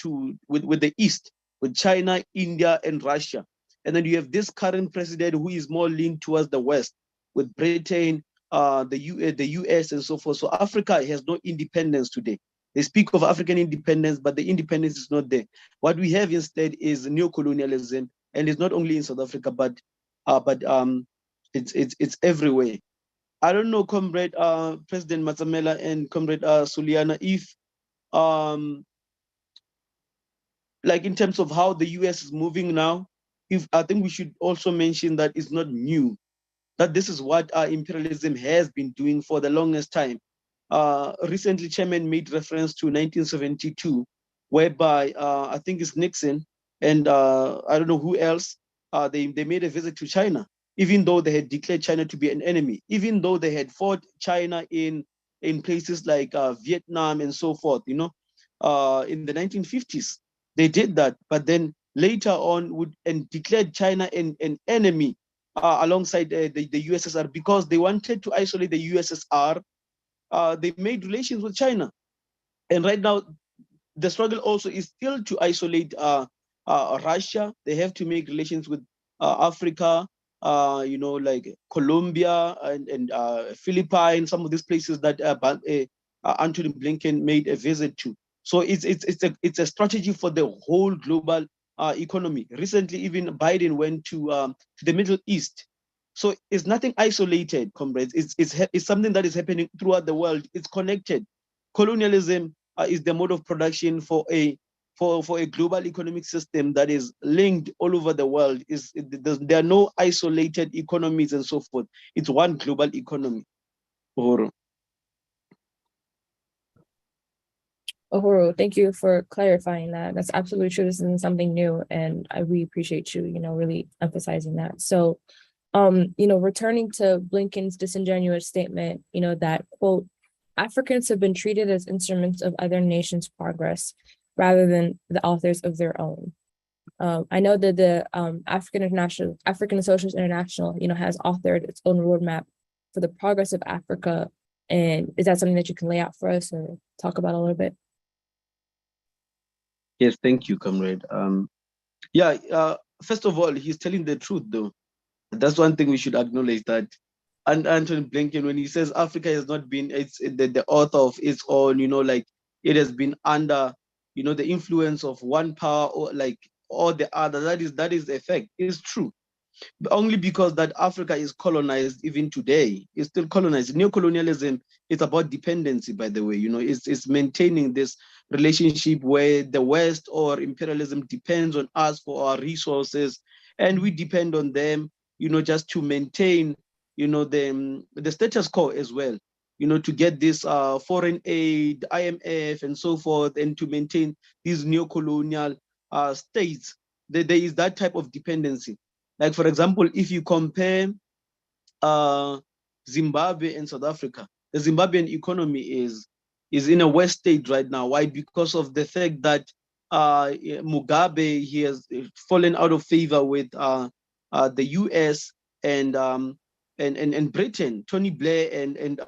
with the East, with China, India, and Russia. And then you have this current president who is more leaned towards the West, with Britain, the US, and so forth. So Africa has no independence today. They speak of African independence, but the independence is not there. What we have instead is neocolonialism, and it's not only in South Africa, but it's everywhere. I don't know, Comrade President Matamela and Comrade Suliana, if like in terms of how the US is moving now, if I think we should also mention that it's not new. that this is what imperialism has been doing for the longest time. Recently, Chairman made reference to 1972, whereby I think it's Nixon and I don't know who else, they made a visit to China, even though they had declared China to be an enemy, even though they had fought China in places like Vietnam and so forth, in the 1950s. They did that, but then later on declared China an enemy alongside the USSR because they wanted to isolate the USSR. They made relations with China. And right now, the struggle also is still to isolate Russia. They have to make relations with Africa, like Colombia and Philippines, some of these places that Anthony Blinken made a visit to. So it's a strategy for the whole global economy. Recently, even Biden went to the Middle East. So it's nothing isolated, comrades. It's something that is happening throughout the world. It's connected. Colonialism is the mode of production for a global economic system that is linked all over the world. There are no isolated economies and so forth. It's one global economy. Uhuru, thank you for clarifying that. That's absolutely true. This isn't something new, and we appreciate you, really emphasizing that. So, returning to Blinken's disingenuous statement, that, quote, Africans have been treated as instruments of other nations' progress rather than the authors of their own. I know that the African Socialist International, has authored its own roadmap for the progress of Africa. And is that something that you can lay out for us or talk about a little bit? Yes, thank you, comrade. First of all, he's telling the truth, though. That's one thing we should acknowledge, that. And Anthony Blinken, when he says Africa has not been the author of its own, it has been under, the influence of one power or the other. That is the effect. It's true. But only because that Africa is colonized even today. It's still colonized. Neocolonialism is about dependency, by the way. It's maintaining this relationship where the West or imperialism depends on us for our resources, and we depend on them, just to maintain, the status quo as well, to get this foreign aid, IMF and so forth, and to maintain these neocolonial states. There is that type of dependency. Like, for example, if you compare Zimbabwe and South Africa, the Zimbabwean economy is in a worse state right now. Why? Because of the fact that Mugabe, he has fallen out of favor with the US and Britain. Tony Blair and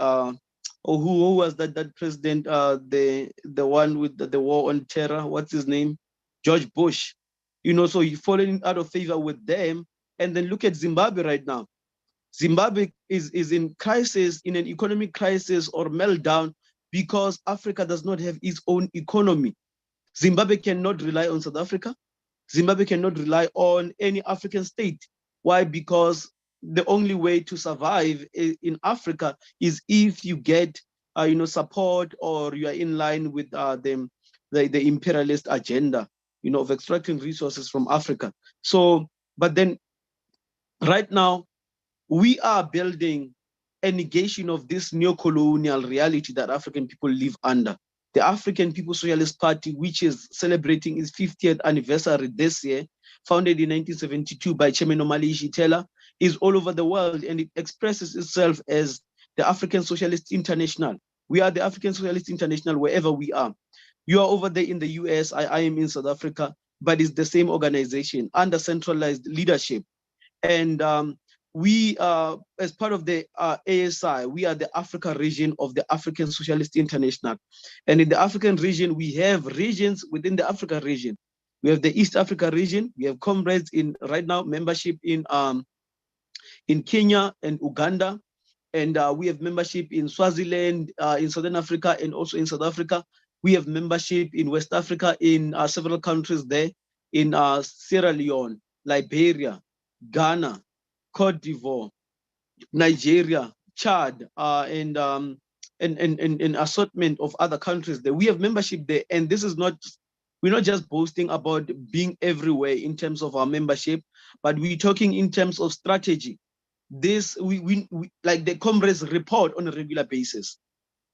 who was that president? The one with the war on terror. What's his name? George Bush. So he's fallen out of favor with them. And then look at Zimbabwe right now. Zimbabwe is in crisis, in an economic crisis or meltdown, because Africa does not have its own economy. Zimbabwe cannot rely on South Africa. Zimbabwe cannot rely on any African state. Why? Because the only way to survive in Africa is if you get support, or you are in line with the imperialist agenda, of extracting resources from Africa. So, but then right now, we are building a negation of this neo-colonial reality that African people live under. The African People's Socialist Party, which is celebrating its 50th anniversary this year, founded in 1972 by Chairman Omali Ishitela, is all over the world, and it expresses itself as the African Socialist International. We are the African Socialist International wherever we are. You are over there in the US, I am in South Africa, but it's the same organization under centralized leadership. And we, as part of the ASI, we are the Africa region of the African Socialist International. And in the African region, we have regions within the Africa region. We have the East Africa region. We have comrades in right now membership in Kenya and Uganda. And we have membership in Swaziland, in Southern Africa, and also in South Africa. We have membership in West Africa in several countries there, in Sierra Leone, Liberia, Ghana, Cote d'Ivoire, Nigeria, Chad, and an assortment of other countries there. We have membership there, and this is not, we're not just boasting about being everywhere in terms of our membership, but we're talking in terms of strategy. this, we like the comrades report on a regular basis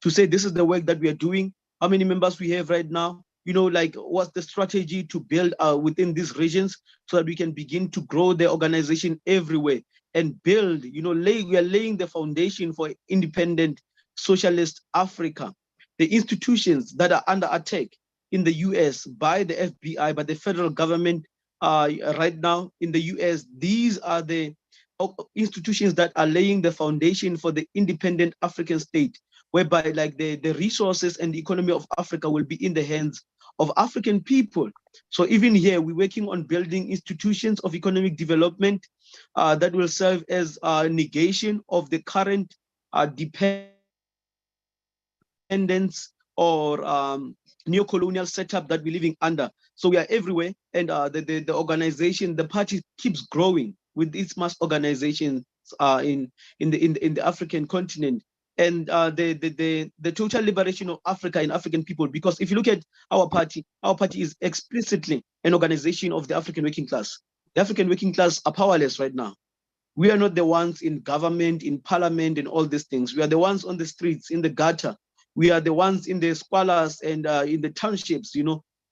to say this is the work that we are doing, how many members we have right now, like what's the strategy to build within these regions so that we can begin to grow the organization everywhere and build, we are laying the foundation for independent socialist Africa. The institutions that are under attack in the US by the FBI, by the federal government right now in the US, these are the institutions that are laying the foundation for the independent African state, whereby like the resources and the economy of Africa will be in the hands of African people. So even here, we're working on building institutions of economic development that will serve as a negation of the current dependence or neocolonial setup that we're living under. So we are everywhere, and the organization, the party keeps growing with its mass organizations in the African continent, and the total liberation of Africa and African people. Because if you look at our party is explicitly an organization of the African working class. The African working class are powerless right now. We are not the ones in government, in parliament, and all these things. We are the ones on the streets, in the gutter. We are the ones in the squalors and in the townships.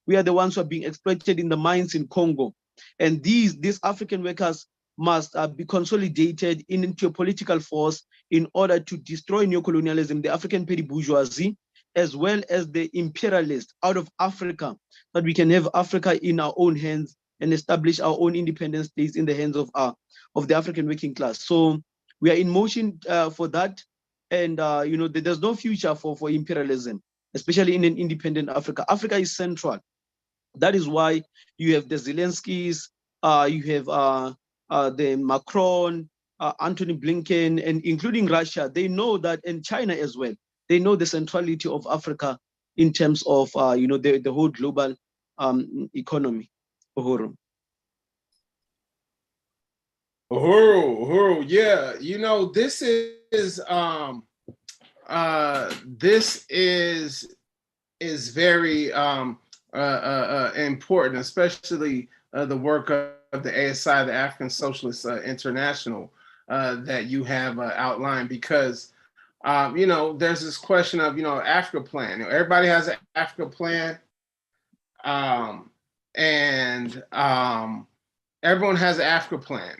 We are the ones who are being exploited in the mines in Congo. And these African workers must be consolidated into a political force in order to destroy neocolonialism, the African petty bourgeoisie, as well as the imperialist out of Africa, that we can have Africa in our own hands and establish our own independent states in the hands of the African working class. So we are in motion for that. And there's no future for imperialism, especially in an independent Africa. Africa is central. That is why you have the Zelenskys, you have the Macron, Anthony Blinken, and including Russia. They know that, and China as well. They know the centrality of Africa in terms of the whole global economy. Uhuru. Uhuru, yeah. This is very important, especially the work of the ASI, the African Socialist International, that you have outlined, because there's this question of Africa plan. Everybody has an Africa plan, and everyone has an Africa plan.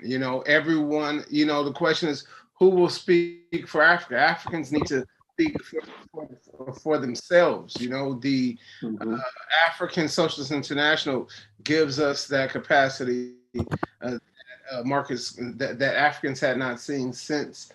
Everyone. The question is, who will speak for Africa? Africans need to speak for themselves. The African Socialist International gives us that capacity, Marcus, that Africans had not seen since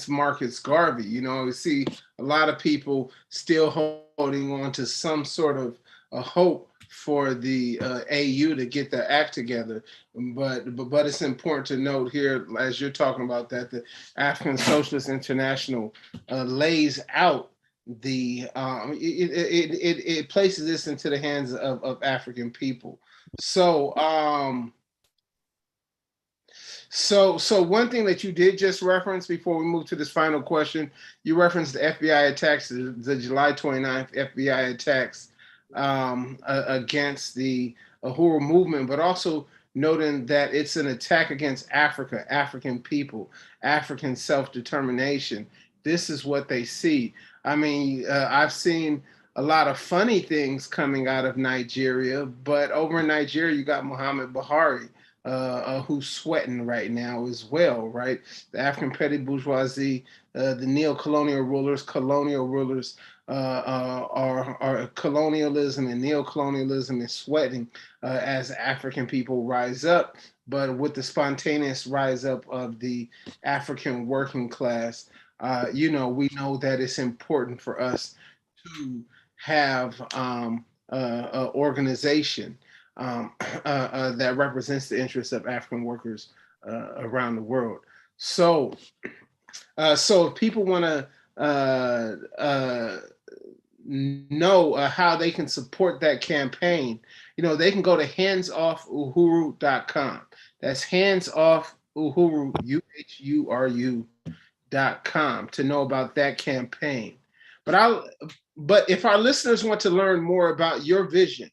Marcus Garvey. We see a lot of people still holding on to some sort of a hope for the AU to get their act together, but it's important to note here, as you're talking about, that the African Socialist International lays out the it places this into the hands of African people. So one thing that you did just reference before we move to this final question, you referenced the FBI attacks, the July 29th FBI attacks against the Uhuru movement, but also noting that it's an attack against Africa, African people, African self-determination. This is what they see. I mean, I've seen a lot of funny things coming out of Nigeria, but over in Nigeria, you got Muhammad Buhari, who's sweating right now as well, right? The African petty bourgeoisie, the neocolonial rulers, colonial rulers, are colonialism and neocolonialism is sweating as African people rise up. But with the spontaneous rise up of the African working class, we know that it's important for us to have an organization that represents the interests of African workers around the world. So if people want to know how they can support that campaign, they can go to handsoffuhuru.com. That's handsoffuhuru, UHURU.com, to know about that campaign. But if our listeners want to learn more about your vision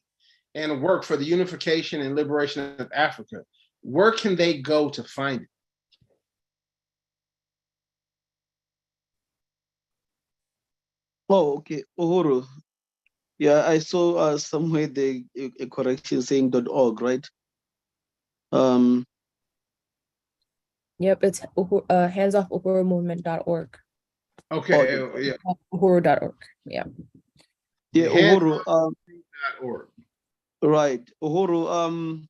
and work for the unification and liberation of Africa, where can they go to find it? Oh, okay. Uhuru. Yeah, I saw somewhere a correction saying .org, right? Yep, it's handsoffUhurumovement.org. Okay, Okay. yeah, Uhuru.org. Yeah. Yeah, Uhuru. hands.org. Right. Uhuru.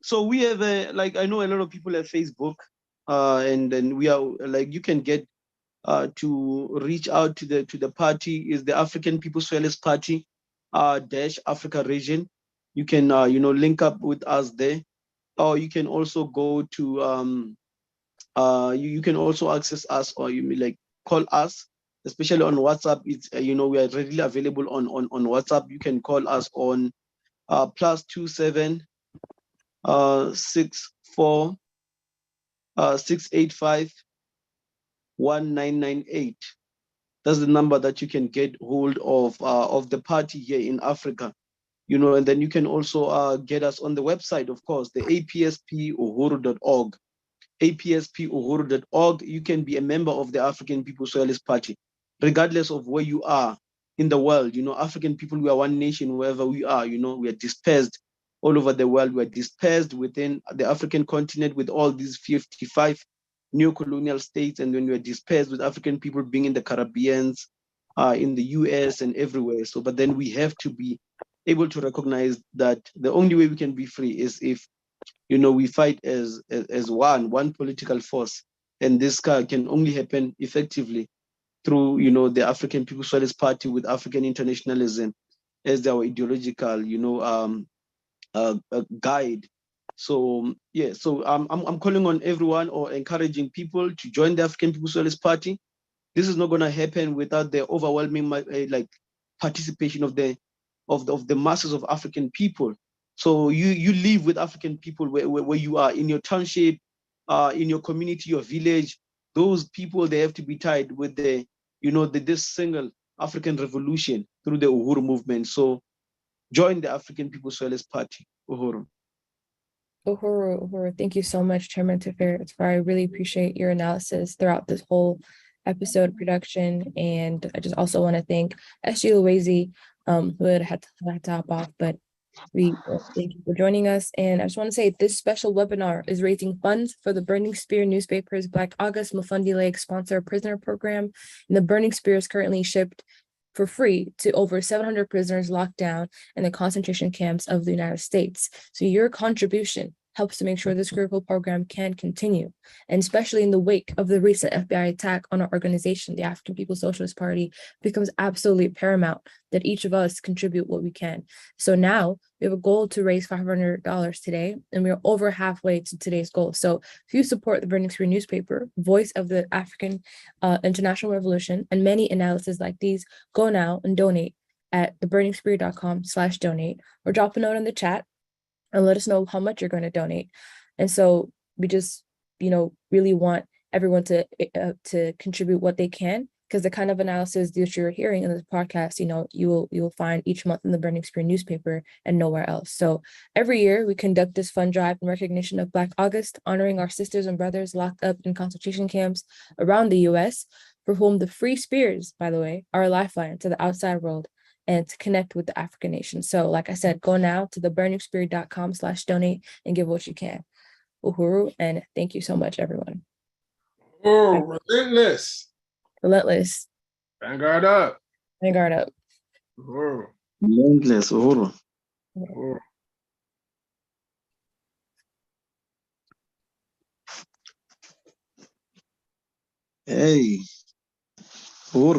So we have I know a lot of people have Facebook, and then we are like you can get to reach out to the party is the African People's Socialist Party, dash Africa region. You can link up with us there, or you can also go to you can also access us, or you may like call us, especially on WhatsApp. It's we are readily available on WhatsApp. You can call us on +27 64 685 1998. That's the number that you can get hold of the party here in Africa. And then you can also get us on the website, of course, the apspuhuru.org. apspuhuru.org. You can be a member of the African People's Socialist Party, regardless of where you are in the world. African people, we are one nation wherever we are. We are dispersed all over the world. We are dispersed within the African continent with all these 55 neocolonial states, and then we are dispersed with African people being in the Caribbeans, in the US, and everywhere. So, but then we have to be able to recognize that the only way we can be free is if we fight as one political force, and this can only happen effectively through the African People's Socialist Party with African internationalism as our ideological guide. So yeah, so I'm calling on everyone, or encouraging people to join the African People's Socialist Party. This is not going to happen without the overwhelming participation of the masses of African people. So you live with African people where you are, in your township, in your community, your village. Those people, they have to be tied with this single African revolution through the Uhuru movement. So join the African People's Socialist Party. Uhuru. Uhuru. Thank you so much, Chairman Tafarie. I really appreciate your analysis throughout this whole episode production. And I just also want to thank SG Luwezi, who had to hop off, but we thank you for joining us. And I just want to say this special webinar is raising funds for the Burning Spear newspaper's Black August Mufundi Lake sponsor prisoner program. And the Burning Spear is currently shipped for free to over 700 prisoners locked down in the concentration camps of the United States. So your contribution helps to make sure this critical program can continue, and especially in the wake of the recent FBI attack on our organization, the African People's Socialist Party, becomes absolutely paramount that each of us contribute what we can. So now we have a goal to raise $500 today, and we're over halfway to today's goal. So if you support the Burning Spear newspaper, voice of the African International Revolution, and many analyses like these, go now and donate at theburningspear.com/donate, or drop a note in the chat and let us know how much you're going to donate. And so we just, really want everyone to contribute what they can, because the kind of analysis that you're hearing in this podcast, you will find each month in the Burning Spear newspaper and nowhere else. So every year we conduct this fund drive in recognition of Black August, honoring our sisters and brothers locked up in concentration camps around the US, for whom the free spears, by the way, are a lifeline to the outside world and to connect with the African nation. So like I said, go now to theburningspear.com/donate and give what you can. Uhuru, and thank you so much, everyone. Oh, relentless. Relentless. Vanguard up. Vanguard up. Uhuru. Relentless. Uhuru. Uhuru. Hey. Uhuru.